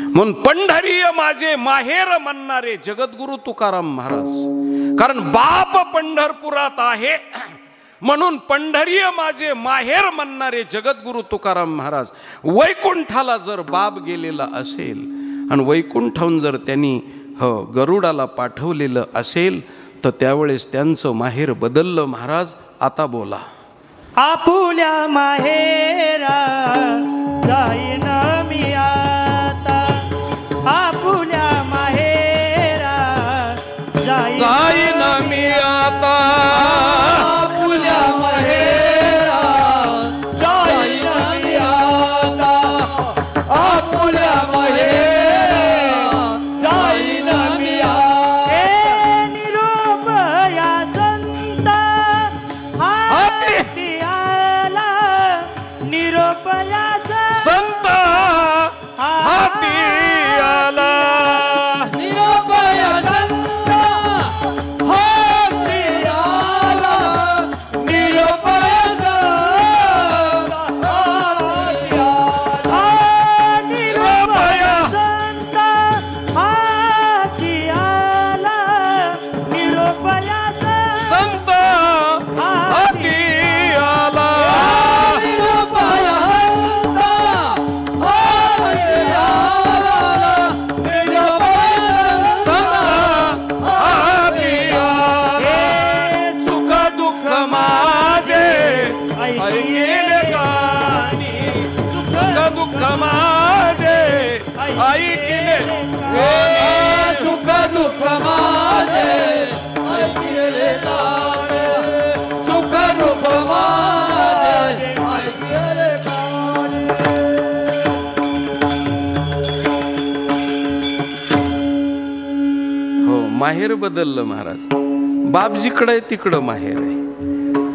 म्हणून पंढरीय माझे माहेर म्हणणारे जगद्गुरु तुकाराम महाराज. कारण बाप पंढरपुरात आहे, म्हणून पंढरीय माझे माहेर म्हणणारे जगद्गुरु तुकाराम महाराज. वैकुंठाला जर बाप गेलेला असेल आणि वैकुंठाहून जर त्यांनी हो गरुडाला पाठवलेलं असेल, तर त्यावेळेस त्यांचं माहेर बदललं महाराज. आता बोला. आपुल्या माहेरा जाईन मी आता, आपुल्या माहेरा जाईन मी आता, आपुल्या माहेरा जाईन मी आता, आपुल्या माहेरा जाईन मी आता. निरोप या संता हाती आला, निरोप या संत हाती आला, निरोप या संता हाती आला, निरोप या संता हाती आला, निरोप या संता हाती आला, निरोप या संत हाती आला, निरोप या संता हाती आला, निरोप या संत हाती आला. सुख दुःख माझे ऐकिले गाणी, सुख दुःख माझे ऐकिले गाणी, सुख दुःख माझे ऐकिले गाणे, सुख दुःख माझे ऐकिले गाणे. हो माहेर बदललं महाराज. बाप जिकडं आहे तिकडं माहेर आहे.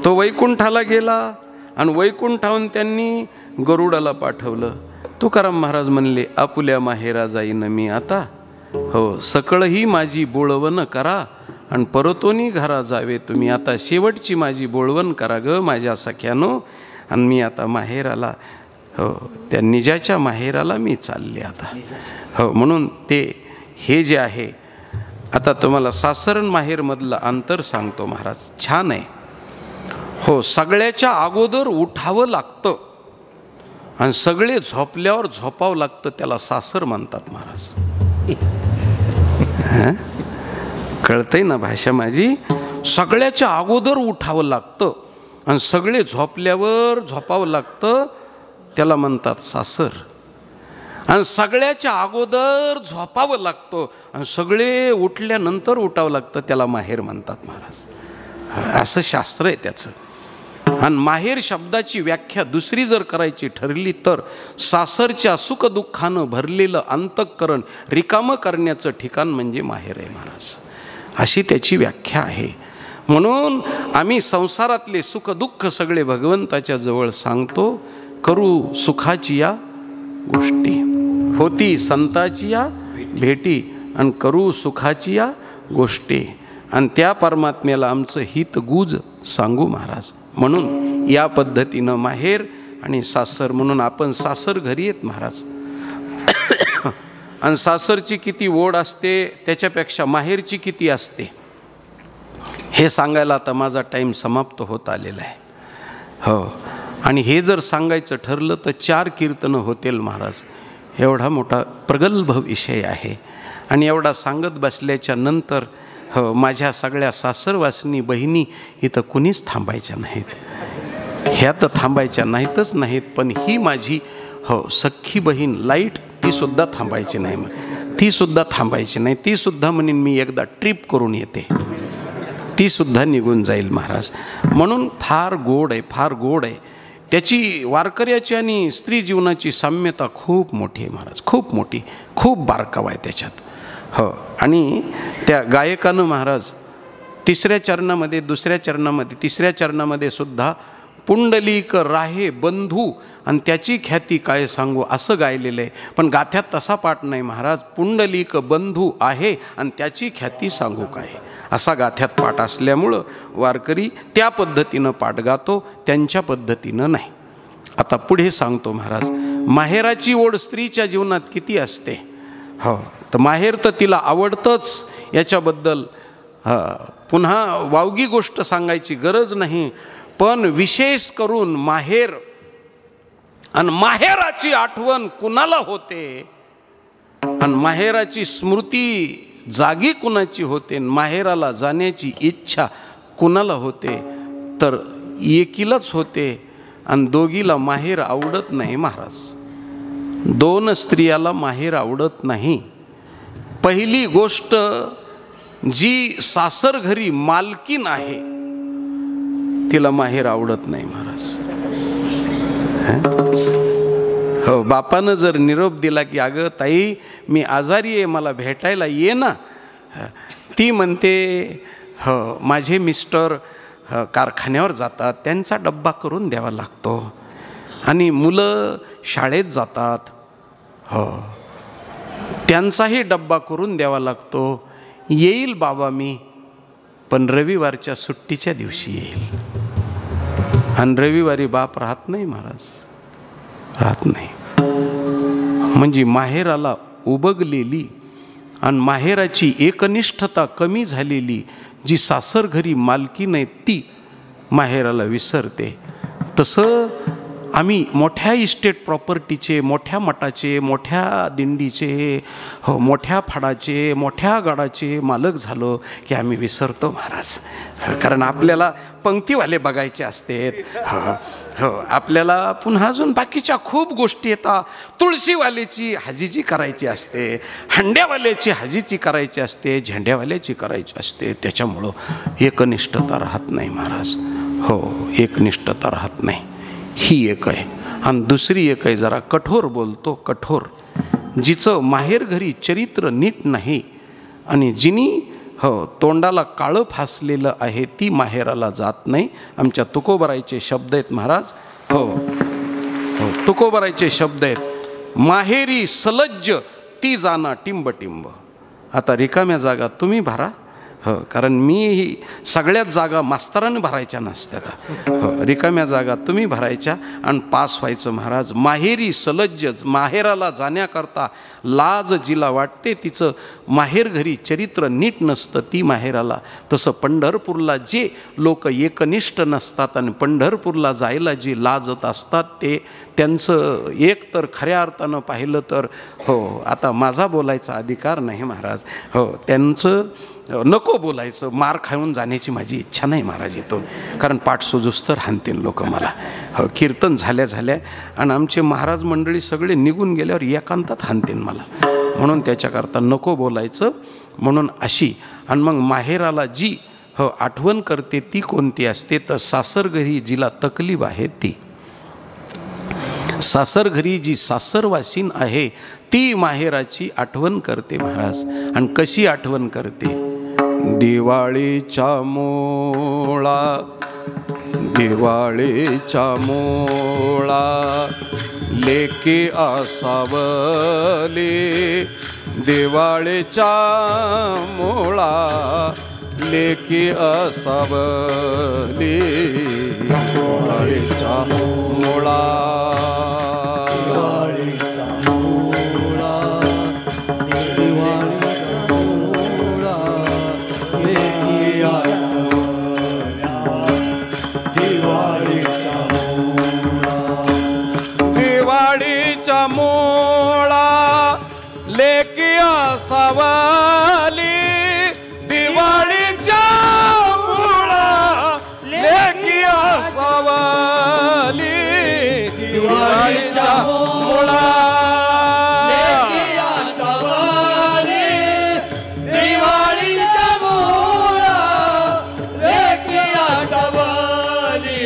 तो वैकुंठाला गेला आणि वैकुंठाहून त्यांनी गरुडाला पाठवलं. तुकाराम महाराज म्हणले आपुल्या माहेरा जाईन मी आता, हो सकळही माझी बोळवण करा आणि परतोनी घरा जावे तुम्ही. आता शेवटची माझी बोळवण करा ग माझ्या सख्यानो, आणि मी आता माहेराला हो त्या निजाच्या माहेराला मी चालले आता. हो म्हणून ते हे जे आहे, आता तुम्हाला सासरण माहेरमधलं अंतर सांगतो महाराज. छान आहे. हो सगळ्याच्या अगोदर उठावं लागतं आणि सगळे झोपल्यावर झोपावं लागतं, त्याला सासर म्हणतात महाराज. कळतंय ना भाषा माझी? सगळ्याच्या अगोदर उठावं लागतं आणि सगळे झोपल्यावर झोपावं लागतं, त्याला म्हणतात सासर. आणि सगळ्याच्या अगोदर झोपावं लागतं आणि सगळे उठल्यानंतर उठावं लागतं, त्याला माहेर म्हणतात महाराज. असं शास्त्र आहे त्याचं. आणि माहेर शब्दाची व्याख्या दुसरी जर करायची ठरली तर सासरच्या सुखदुःखानं भरलेलं अंतःकरण रिकामं करण्याचं ठिकाण म्हणजे माहेर आहे महाराज, अशी त्याची व्याख्या आहे. म्हणून आम्ही संसारातले सुखदुःख सगळे भगवंताच्या जवळ सांगतो. करू सुखाची या गोष्टी, होती संताची या भेटी, आणि करू सुखाची या गोष्टी, आणि त्या परमात्म्याला आमचं हित गुज सांगू महाराज. म्हणून या पद्धतीनं माहेर आणि सासर, म्हणून आपण सासर घरी येत महाराज. आणि सासरची किती ओढ असते त्याच्यापेक्षा माहेरची किती असते हे सांगायला आता माझा टाईम समाप्त होत आलेला आहे. हो, आणि हे जर सांगायचं ठरलं तर 4 कीर्तनं होतील महाराज. एवढा मोठा प्रगल्भ विषय आहे. आणि एवढा सांगत बसल्याच्या नंतर हो, माझ्या सगळ्या सासरवासिनी बहिणी इथं कुणीच थांबायच्या नाहीत. ह्या तर थांबायच्या नाहीतच नाहीत, पण ही माझी हो सख्खी बहीण लाईट तीसुद्धा थांबायची नाही. तीसुद्धा थांबायची नाही. तीसुद्धा म्हणेन मी एकदा ट्रिप करून येते, तीसुद्धा निघून जाईल महाराज. म्हणून फार गोड आहे, फार गोड आहे. त्याची वारकऱ्याची आणि स्त्री जीवनाची साम्यता खूप मोठी आहे महाराज, खूप मोठी, खूप बारकावा आहे त्याच्यात. हो, आणि त्या गायकानं महाराज 3ऱ्या चरणामध्ये, 2ऱ्या चरणामध्ये, 3ऱ्या चरणामध्ये सुद्धा पुंडलिक राहे बंधू आणि त्याची ख्याती काय सांगू असं गायलेलं आहे. पण गाथ्यात तसा पाठ नाही महाराज. पुंडलिक बंधू आहे आणि त्याची ख्याती सांगू काय असा गाथ्यात पाठ असल्यामुळं वारकरी त्या पद्धतीनं पाठ गातो, त्यांच्या पद्धतीनं नाही. आता पुढे सांगतो महाराज. माहेराची ओढ स्त्रीच्या जीवनात किती असते. हो, तर माहेर तर तिला आवडतंच, याच्याबद्दल पुन्हा वावगी गोष्ट सांगायची गरज नाही. पण विशेष करून माहेर आणि माहेराची आठवण कुणाला होते आणि माहेराची स्मृती जागी कुणाची होते, माहेराला जाण्याची इच्छा कुणाला होते, तर एकीलाच होते. आणि दोघीला माहेर आवडत नाही महाराज. 2 स्त्रियाला माहेर आवडत नाही. पहिली गोष्ट, जी सासर घरी मालकीन आहे तिला माहेर आवडत नाही महाराज. हो, बापानं जर निरोप दिला की अगं ताई मी आजारी आहे, मला भेटायला ये ना, ती म्हणते हो माझे मिस्टर कारखान्यावर जातात, त्यांचा डब्बा करून द्यावा लागतो, आणि मुलं शाळेत जातात, हो त्यांचाही डब्बा करून द्यावा लागतो. येईल बाबा मी, पण रविवारच्या सुट्टीच्या दिवशी येईल. आणि रविवारी बाप राहत नाही महाराज, राहत नाही. म्हणजे माहेराला उबगलेली आणि माहेराची एकनिष्ठता कमी झालेली जी सासर घरी मालकी नाही ती माहेराला विसरते. तसं आम्ही मोठ्या इस्टेट प्रॉपर्टीचे, मोठ्या मठाचे, मोठ्या दिंडीचे, हो मोठ्या फाडाचे, मोठ्या गडाचे मालक झालो की आम्ही विसरतो महाराज. कारण आपल्याला पंक्तीवाले बघायचे असतात. हो हो, आपल्याला पुन्हा अजून बाकीच्या खूप गोष्टी येतात. तुळशीवाल्याची हजीची करायची असते, हंड्यावाल्याची हजीची करायची असते, झेंड्यावाल्याची करायची असते. त्याच्यामुळं एकनिष्ठता राहत नाही महाराज. हो, एकनिष्ठता राहत नाही. ही एक आहे. आणि दुसरी एक आहे, जरा कठोर बोलतो, कठोर, जिचं माहेर घरी चरित्र नीट नाही आणि जिनी हो तोंडाला काळं फासलेलं आहे ती माहेराला जात नाही. आमच्या तुकोबरायचे शब्द आहेत महाराज. हो हो, तुकोबरायचे शब्द आहेत. माहेरी सलज्ज ती जाना टिंब टिंब. आता रिकाम्या जागा तुम्ही भरा. हो, कारण मी सगळ्याच जागा मास्तराने भरायच्या नसत्यात. हो, रिकाम्या जागा तुम्ही भरायच्या आणि पास व्हायचं महाराज. माहेरी सलज्ज, माहेराला जाण्याकरता लाज जिला वाटते तिचं माहेर घरी चरित्र नीट नसतं ती माहेराला. तसं पंढरपूरला जे लोक एकनिष्ठ नसतात आणि पंढरपूरला जायला जे लाजत असतात ते त्यांचं एक तर खऱ्या अर्थानं पाहिलं तर हो, आता माझा बोलायचा अधिकार नाही महाराज. हो, त्यांचं नको बोलायचं, मार खाऊन जाण्याची माझी इच्छा नाही महाराज इथून. कारण पाठ सुजूस तर हाणतील लोक मला. हो, कीर्तन झाल्या झाल्या आणि आमचे महाराज मंडळी सगळे निघून गेल्यावर एकांतात हाणतील मला. म्हणून त्याच्याकरता नको बोलायचं. म्हणून अशी. आणि मग माहेराला जी हो आठवण करते ती कोणती असते तर सासर घरी जिला तकलीफ आहे ती. सासर घरी जी सासरवासीन आहे ती माहेराची आठवण करते महाराज. आणि कशी आठवण करते? दिवाळीच्या मोळा, दिवाळीच्या मोळा लेके आसावली, दिवाळीच्या मोळा लेके आसावली, दिवाळीच्या मोळा, दिवाळीच्या मोळा, दिवाळीच्या मोळा लेके आसावली, दिवाळीच्या मोळा, दिवाळीच्या मोळा लेके आसावली, दिवाळीच्या मोळा लेके आसावली, दिवाळीच्या मोळा लेके आसावली, दिवाळीच्या मोळा लेके आसावली,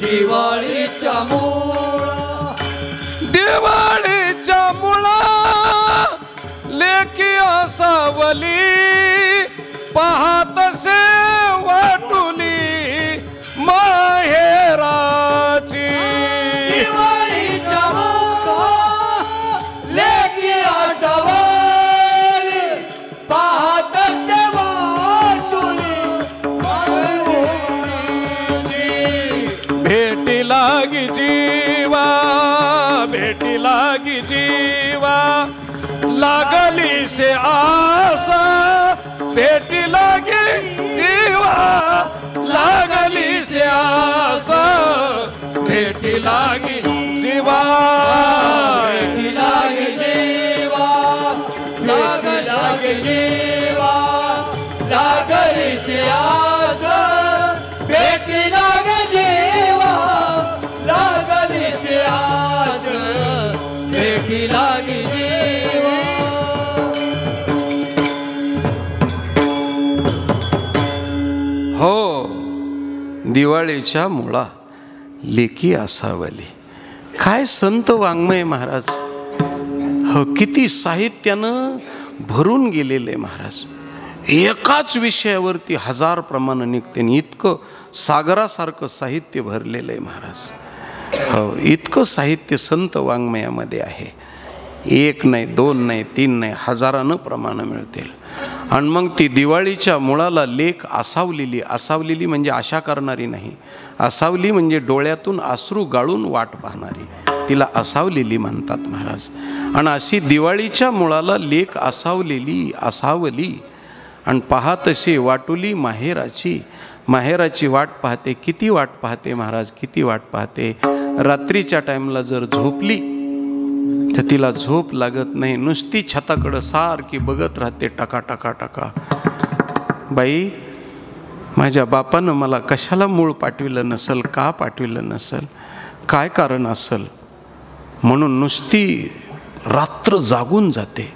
दिवाळीच्या मोळा, दिवाळीच्या मोळा लेके आसावली, पाहतसे वाटुली माहेराची, दिवाळीच्या मोळा लेके आसावली, पाहतसे वाटुली माहेराची, भेटी लागी जीवा, भेटी लागी जीवा लागली से आसा, भेटी लागी जीवा लागली से आसा, भेटी लागी जीवा, भेटी लागी जीवा लागली जीवा लागली से आस, भेटी लागी जीवा लागली से आस, भेटी लागी जीवा. हो दिवाळीच्या मुळा लेकी आसावली. काय संत वाङ्मय महाराज. हो किती साहित्यानं भरून गेलेले महाराज. एकाच विषयावरती 1000 प्रमाण निघते. इतकं सागरासारखं साहित्य भरलेलं आहे महाराज. हो इतकं साहित्य संत वाङ्मयामध्ये आहे. 1 नाही 2 नाही 3 नाही हजारानं प्रमाणं मिळतील. आणि मग ती दिवाळीच्या मुळाला लेक आसावलेली. आसावलेली म्हणजे आशा करणारी नाही. आसावली म्हणजे डोळ्यातून अश्रू गाळून वाट पाहणारी, तिला आसावलेली म्हणतात महाराज. आणि अशी दिवाळीच्या मुळाला लेक आसावलेली आसावली आणि पाहतसे वाटुली माहेराची. माहेराची वाट पाहते. किती वाट पाहते महाराज, किती वाट पाहते. रात्रीच्या टाईमला जर झोपली तर तिला झोप लागत नाही. नुसती छताकडं सारखी बघत राहते टका टका टका. बाई माझ्या बापानं मला कशाला मूळ पाठविलं नसल, का पाठविलं नसल, काय कारण असल म्हणून नुसती रात्र जागून जाते.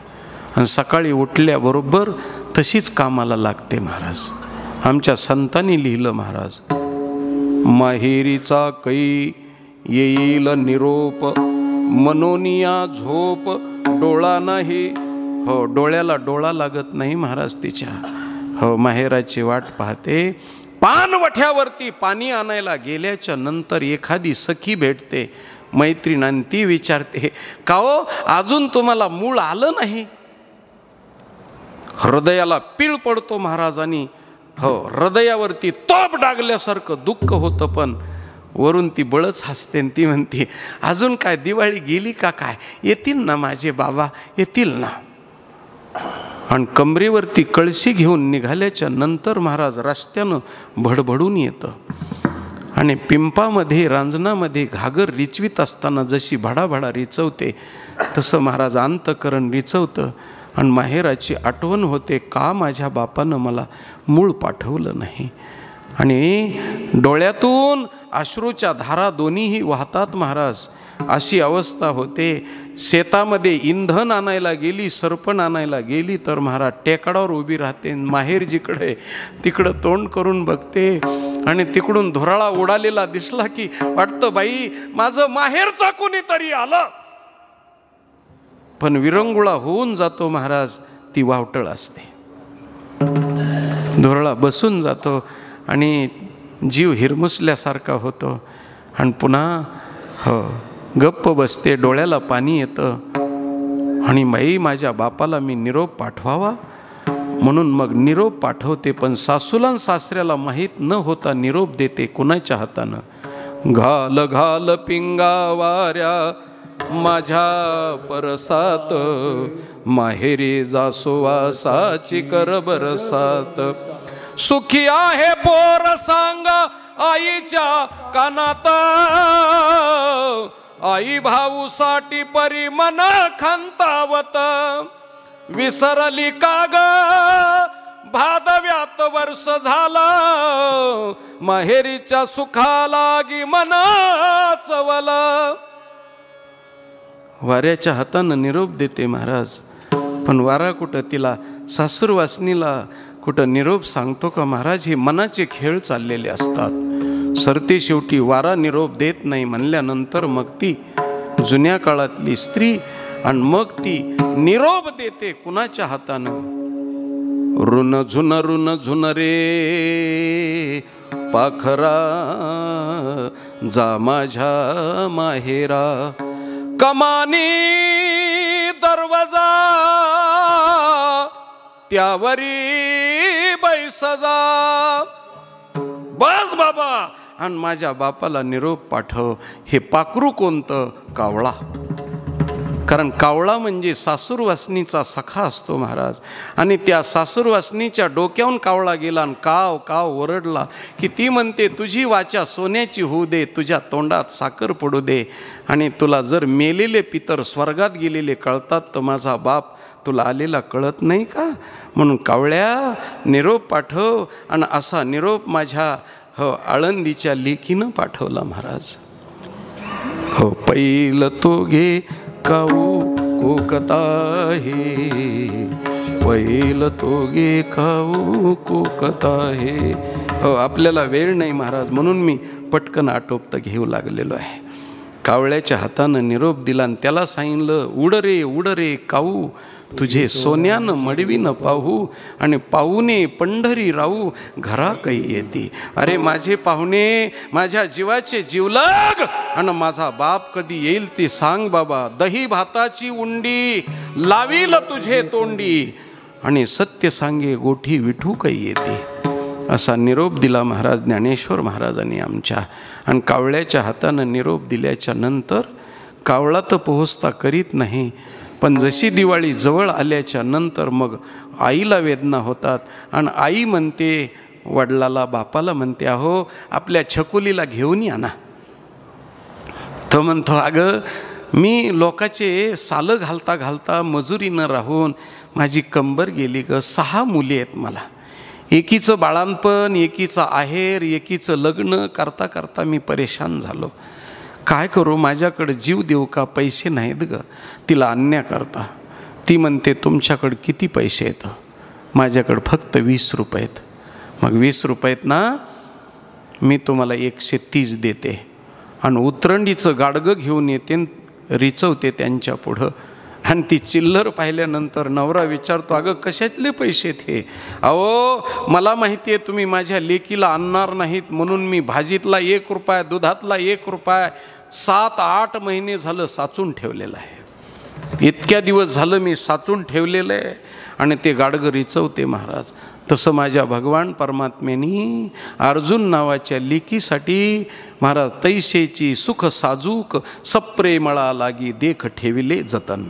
आणि सकाळी उठल्याबरोबर तशीच कामाला लागते महाराज. आमच्या संतांनी लिहिलं महाराज, माहेरीचा कै येईल निरोप, मनोनिया झोप डोळा नाही. हो डोळ्याला डोळा लागत नाही महाराज तिच्या. हो माहेराची वाट पाहते. पानवठ्यावरती पाणी आणायला गेल्याच्या नंतर एखादी सखी भेटते, मैत्रीण, आणि ती विचारते का हो अजून तुम्हाला मूळ आलं नाही. हृदयाला पीळ पडतो महाराजांनी. हो हृदयावरती तोप डागल्यासारखं दुःख होतं. पण वरून ती बळच हसते. ती म्हणते अजून काय दिवाळी गेली का काय, येतील ना माझे बाबा, येतील ना. आणि कमरेवरती कळशी घेऊन निघाल्याच्या नंतर महाराज रस्त्यानं भडभडून येतं. आणि पिंपामध्ये रांजणामध्ये घागर रिचवीत असताना जशी भडाभडा रिचवते तसं महाराज अंतकरण रिचवतं. आणि माहेराची आठवण होते, का माझ्या बापानं मला मूळ पाठवलं नाही. आणि डोळ्यातून अश्रूच्या धारा दोन्हीही वाहतात महाराज. अशी अवस्था होते. शेतामध्ये इंधन आणायला गेली, सरपण आणायला गेली तर महाराज टेकडावर उभी राहते. माहेर जिकडे तिकडं तोंड करून बघते आणि तिकडून धुराळा उडालेला दिसला की वाटतं बाई माझं माहेरचा कोणीतरी आलं. पण विरंगुळा होऊन जातो महाराज. ती वावटळ असते. धुराळा बसून जातो आणि जीव हिरमुसल्यासारखा होतो आणि पुन्हा हो गप्प बसते. डोळ्याला पाणी येतं आणि बाई माझ्या बापाला मी निरोप पाठवावा म्हणून मग निरोप पाठवते. पण सासूला सासऱ्याला माहीत न होता निरोप देते. कुणाच्या हातानं? घाल घाल पिंगा वाऱ्या माझ्या परसात, माहेरी जासोवासाची कर बरसात. सुखी आहे पोर सांग आईच्या कानात, आई भाऊ साठी परी मन खंतावत. विसरली काग भादव्यात वर्ष झाला, माहेरीच्या सुखालागी मन चवला. वाऱ्याच्या हातानं निरोप देते महाराज. पण वारा कुठं तिला सासूरवासनीला कुठं निरोप सांगतो का महाराज? हे मनाचे खेळ चाललेले असतात. सरते शेवटी वारा निरोप देत नाही म्हणल्यानंतर मग ती जुन्या काळातली स्त्री आणि मग ती निरोप देते कुणाच्या हातानं? रुन झुन रे पाखरा जा माझ्या माहेरा, कमानी दरवाजा त्यावरी बैसजा. बस बाबा आणि माझ्या बापाला निरोप पाठव. हे पाखरू कोणतं? कावळा. कारण कावळा म्हणजे सासूरवासनीचा सखा असतो महाराज. आणि त्या सासूरवासनीच्या डोक्याहून कावळा गेला आणि काव काव ओरडला की ती म्हणते तुझी वाचा सोन्याची होऊ दे, तुझ्या तोंडात साखर पडू दे. आणि तुला जर मेलेले पितर स्वर्गात गेलेले कळतात तर माझा बाप तुला आलेला कळत नाही का? म्हणून कावळ्या निरोप पाठव. आणि असा निरोप माझ्या आळंदीच्या लेकीनं पाठवला महाराज. हो पहिलं तो घे काऊ कोकता हे, पहिलं तो गे काऊ कोकता हे. हो आपल्याला वेळ नाही महाराज म्हणून मी पटकन आटोपता घेऊ लागलेलो आहे. कावळ्याच्या हातानं निरोप दिला आणि त्याला सांगितलं उड रे काऊ, तुझे सोन्यानं मडवीनं पाहू आणि पाहुणे पंढरी राहू घरा काही येते. अरे माझे पाहुणे माझ्या जीवाचे जीवलग आणि माझा बाप कधी येईल ते सांग बाबा. दही भाताची उंडी लावील तुझे तोंडी आणि सत्य सांगे गोठी विठू काही येते. असा निरोप दिला महाराज ज्ञानेश्वर महाराजांनी आमच्या. आणि कावळ्याच्या हातानं निरोप दिल्याच्या नंतर कावळा तर पोहोचता करीत नाही. पण जशी दिवाळी जवळ आल्याच्या नंतर मग आईला वेदना होतात आणि आई म्हणते वडिलाला बापाला म्हणते अहो आपल्या छकुलीला घेऊन या ना. तो म्हणतो अगं मी लोकाचे सालं घालता घालता मजुरीनं राहून माझी कंबर गेली ग. 6 मुली आहेत मला. एकीचं बाळांपण, एकीचं आहेर, एकीचं लग्न करता करता मी परेशान झालो. काय करू? माझ्याकडे जीव देऊ का? पैसे नाहीत ग तिला आणण्याकरता. ती म्हणते तुमच्याकडे किती पैसे आहेत? माझ्याकडे फक्त 20 रुपये आहेत. मग 20 रुपयेत ना मी तुम्हाला 130 देते आणि उतरंडीचं गाडगं घेऊन येते रिचवते त्यांच्या पुढं. आणि ती चिल्लर पाहिल्यानंतर नवरा विचारतो अगं कशातले पैसे हे? अहो मला माहिती आहे तुम्ही माझ्या लेकीला आणणार नाहीत म्हणून मी भाजीतला 1 रुपया, दुधातला 1 रुपया 7-8 महिने झालं साचून ठेवलेलं आहे. इतक्या दिवस झालं मी साचून ठेवलेलं आहे. आणि ते गाडगं रिचवते महाराज. तसं माझ्या भगवान परमात्म्यानी अर्जुन नावाच्या लेकीसाठी महाराज तैसेची सुख साजूक सप्रेमळा लागी देख ठेविले जतन.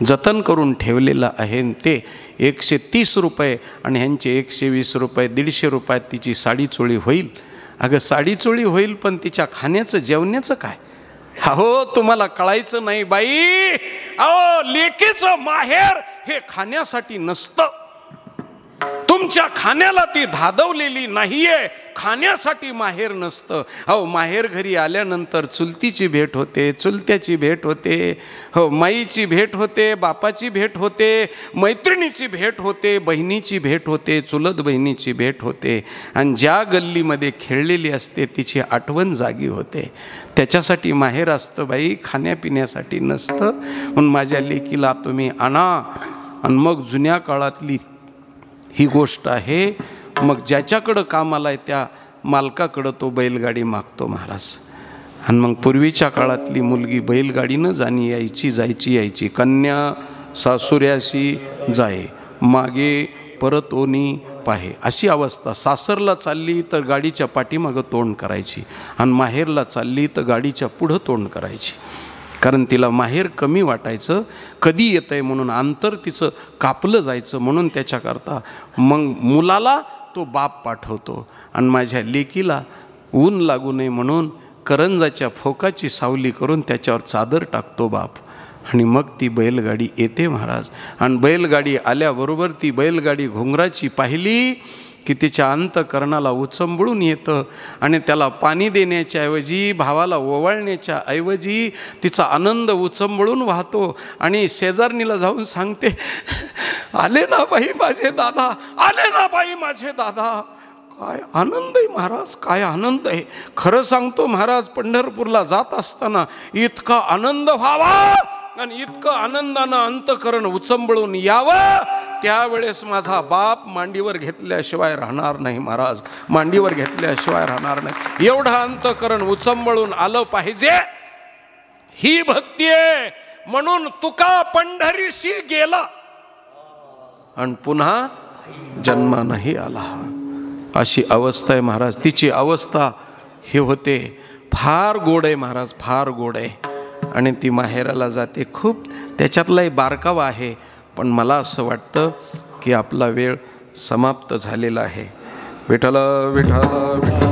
जतन करून ठेवलेलं आहे. ते 130 रुपये आणि ह्यांचे 120 रुपये, 150 रुपयात तिची साडीचोळी होईल. अगं साडीचोळी होईल पण तिच्या खाण्याचं जेवण्याचं काय? अहो तुम्हाला कळायचं नाही बाई. अहो लेकीचं माहेर हे खाण्यासाठी नसतं. तुमच्या खाण्याला ती धादवलेली नाहीये, खाण्यासाठी माहेर नसतं. हो, माहेर घरी आल्यानंतर चुलतीची भेट होते, चुलत्याची भेट होते, हो, माईची भेट होते, बापाची भेट होते, मैत्रिणीची भेट होते, बहिणीची भेट होते, चुलत बहिणीची भेट होते. आणि ज्या गल्लीमध्ये खेळलेली असते तिची आठवण जागी होते. त्याच्यासाठी माहेर असतं बाई, खाण्यापिण्यासाठी नसतं. म्हणून माझ्या लेकीला तुम्ही आणा. आणि मग जुन्या काळातली ही गोष्ट आहे. मग ज्याच्याकडं कामाला आहे त्या मालकाकडं तो बैलगाडी मागतो महाराज. आणि मग पूर्वीच्या काळातली मुलगी बैलगाडीनं जायची यायची. कन्या सासुऱ्याशी जाये, मागे परत ओनी पाहे, अशी अवस्था. सासरला चालली तर गाडीच्या पाठीमागं तोंड करायची, आणि माहेरला चालली तर गाडीच्या पुढं तोंड करायची. कारण तिला माहेर कमी वाटायचं, कधी येतं आहे म्हणून अंतर तिचं कापलं जायचं. म्हणून त्याच्याकरता मग मुलाला तो बाप पाठवतो. आणि माझ्या लेकीला ऊन लागू नये म्हणून करंजाच्या फोकाची सावली करून त्याच्यावर चादर टाकतो बाप. आणि मग ती बैलगाडी येते महाराज. आणि बैलगाडी आल्याबरोबर ती बैलगाडी घुंगराची पाहिली की तिच्या अंतकरणाला उचंबळून येतं. आणि त्याला पाणी देण्याच्या ऐवजी, भावाला ओवाळण्याच्या ऐवजी तिचा आनंद उचंबळून वाहतो. आणि शेजारणीला जाऊन सांगते, आले ना बाई माझे दादा, आले ना बाई माझे दादा. काय आनंद आहे महाराज, काय आनंद आहे. खरं सांगतो महाराज, पंढरपूरला जात असताना इतका आनंद व्हावा आणि इतकं आनंदानं अंतकरण उचंबळून यावं, त्यावेळेस माझा बाप मांडीवर घेतल्याशिवाय राहणार नाही महाराज, मांडीवर घेतल्याशिवाय राहणार नाही. एवढं अंतकरण उचंबळून आलं पाहिजे. ही भक्ती आहे. म्हणून तुका पंढरीशी गेला आणि पुन्हा जन्मानही आला, अशी अवस्था आहे महाराज. तिची अवस्था हे होते. फार गोड आहे महाराज, फार गोड आहे. आणि ती माहेराला जाते. खूप त्याच्यातलाही बारकावा आहे. पण मला असं वाटतं की आपला वेळ समाप्त झालेला आहे. विठ्ठल विठ्ठल विठ्ठल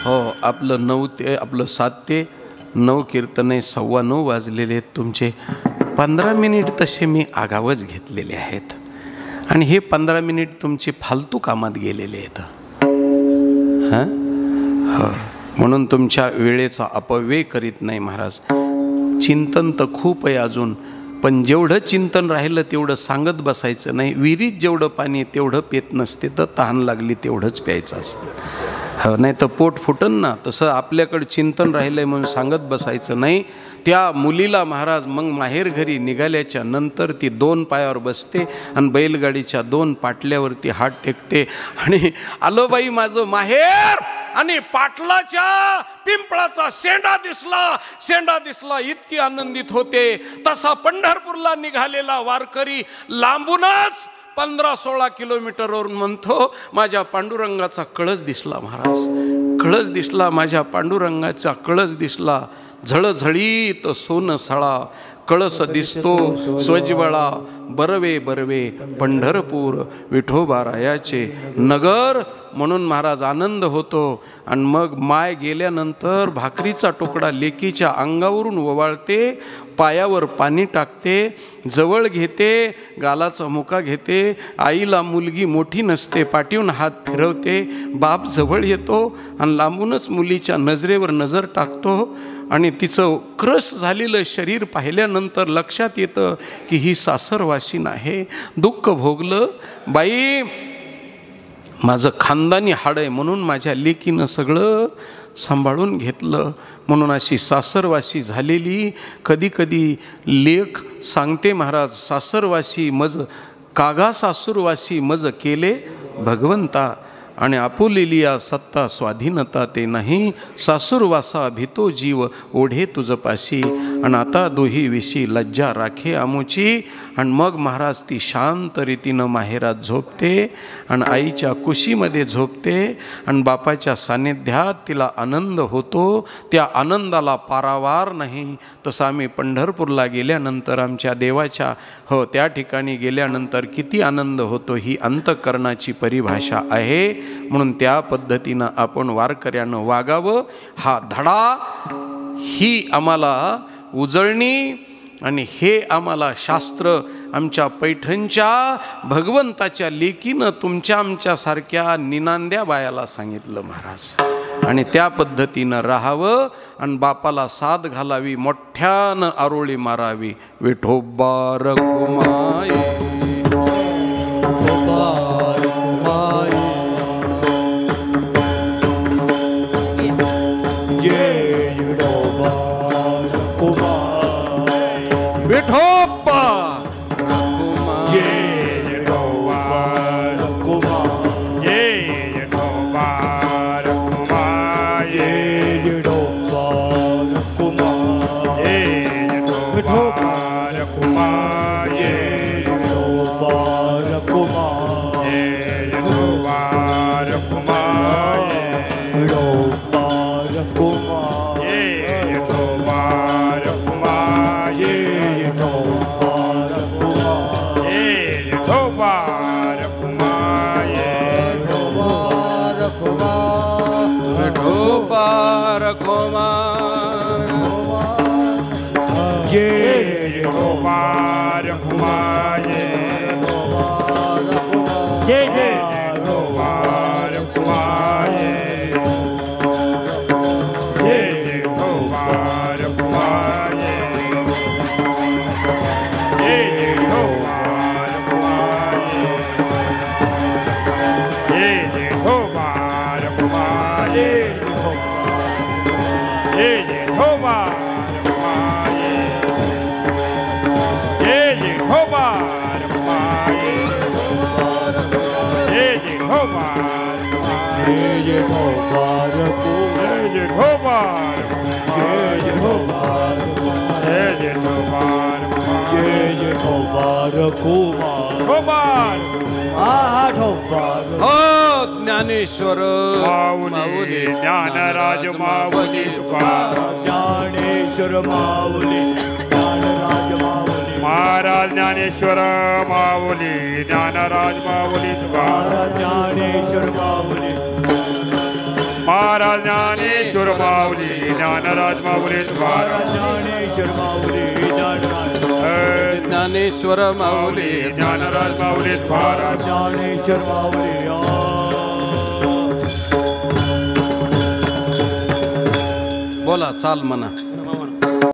हो, आपलं 7 ते 9 कीर्तने 9:15 वाजलेले आहेत. तुमचे 15 मिनिट तसे मी आगावच घेतलेले आहेत. आणि हे 15 मिनिट तुमचे फालतू कामात गेलेले आहेत. हां, हो, म्हणून तुमच्या वेळेचा अपव्यय करीत नाही महाराज. चिंतन तर खूप आहे अजून, पण जेवढं चिंतन राहिलं तेवढं सांगत बसायचं नाही. विहिरीत जेवढं पाणी तेवढं पेत नसते, तर तहान लागली तेवढंच प्यायचं असतं. हो, नाही तर पोट फुटन ना. तसं आपल्याकडं चिंतन राहिलं आहे म्हणून सांगत बसायचं नाही. त्या मुलीला महाराज मग माहेर घरी निघाल्याच्या नंतर ती 2 पायावर बसते आणि बैलगाडीच्या 2 पाटल्यावरती हात टेकते. आणि आलो बाई माझं माहेर. आणि पाटलाच्या पिंपळाचा शेंडा दिसला, इतकी आनंदित होते. तसा पंढरपूरला निघालेला वारकरी लांबूनच 15-16 किलोमीटरवरून म्हणतो, माझ्या पांडुरंगाचा कळस दिसला महाराज, कळस दिसला, माझ्या पांडुरंगाचा कळस दिसला. झळझळीत सोन सळा, कळस दिसतो स्वज्वळा. बरवे बरवे पंढरपूर, विठोबारायाचे नगर. म्हणून महाराज आनंद होतो. आणि मग माय गेल्यानंतर भाकरीचा तुकडा लेकीच्या अंगावरून ओवाळते, पायावर पाणी टाकते, जवळ घेते, गालाचा मुका घेते. आईला मुलगी मोठी नसते, पाठीवून हात फिरवते. बाप जवळ येतो आणि लांबूनच मुलीच्या नजरेवर नजर टाकतो. आणि तिचं क्रश झालेलं शरीर पाहिल्यानंतर लक्षात येतं की ही सासरवासीन आहे. दुःख भोगलं बाई, माझं खानदानी हाड आहे म्हणून माझ्या लेकीनं सगळं सांभाळून घेतलं. म्हणून अशी सासरवासी झालेली कधी कधी लेख सांगते महाराज, सासरवासी मज कागा सासूरवासी मज केले भगवंता. आणि आपुलेलिया सत्ता स्वाधीनता ते नाही, सासूरवासा भितो जीव ओढे तुझपाशी. आणि आता दोही विशी लज्जा राखे आमुची. आणि मग महाराज ती शांत रीतीनं माहेरात झोपते आणि आईच्या कुशीमध्ये झोपते आणि बापाच्या सान्निध्यात तिला आनंद होतो. त्या आनंदाला पारावार नाही. तसं आम्ही पंढरपूरला गेल्यानंतर आमच्या देवाच्या त्या ठिकाणी गेल्यानंतर किती आनंद होतो ही अंतःकरणाची परिभाषा आहे. म्हणून त्या पद्धतीनं आपण वारकऱ्यानं वागावं. हा धडा, ही आम्हाला उजळणी आणि हे आम्हाला शास्त्र आमच्या पैठणच्या भगवंताच्या लेकीनं तुमच्या आमच्यासारख्या निनांद्या बायाला सांगितलं महाराज. आणि त्या पद्धतीनं राहावं आणि बापाला साथ घालावी, मोठ्यानं आरोळी मारावी. विठोबा रखुमाई विठोबा ज्ञानेश्वर माऊली ज्ञानराज माऊली ज्ञानेश्वर माऊली ज्ञानराज माऊली महाराज ज्ञानेश्वर माऊली ज्ञानराज माऊली ज्ञानेश्वर माऊली महाराज ज्ञानेश्वर माऊली ज्ञानराज माऊली ज्ञानेश्वर माऊली ज्ञानेश्वर माऊली ज्ञानराज माऊली ज्ञानेश्वर माऊली बोला चाल म्हणा.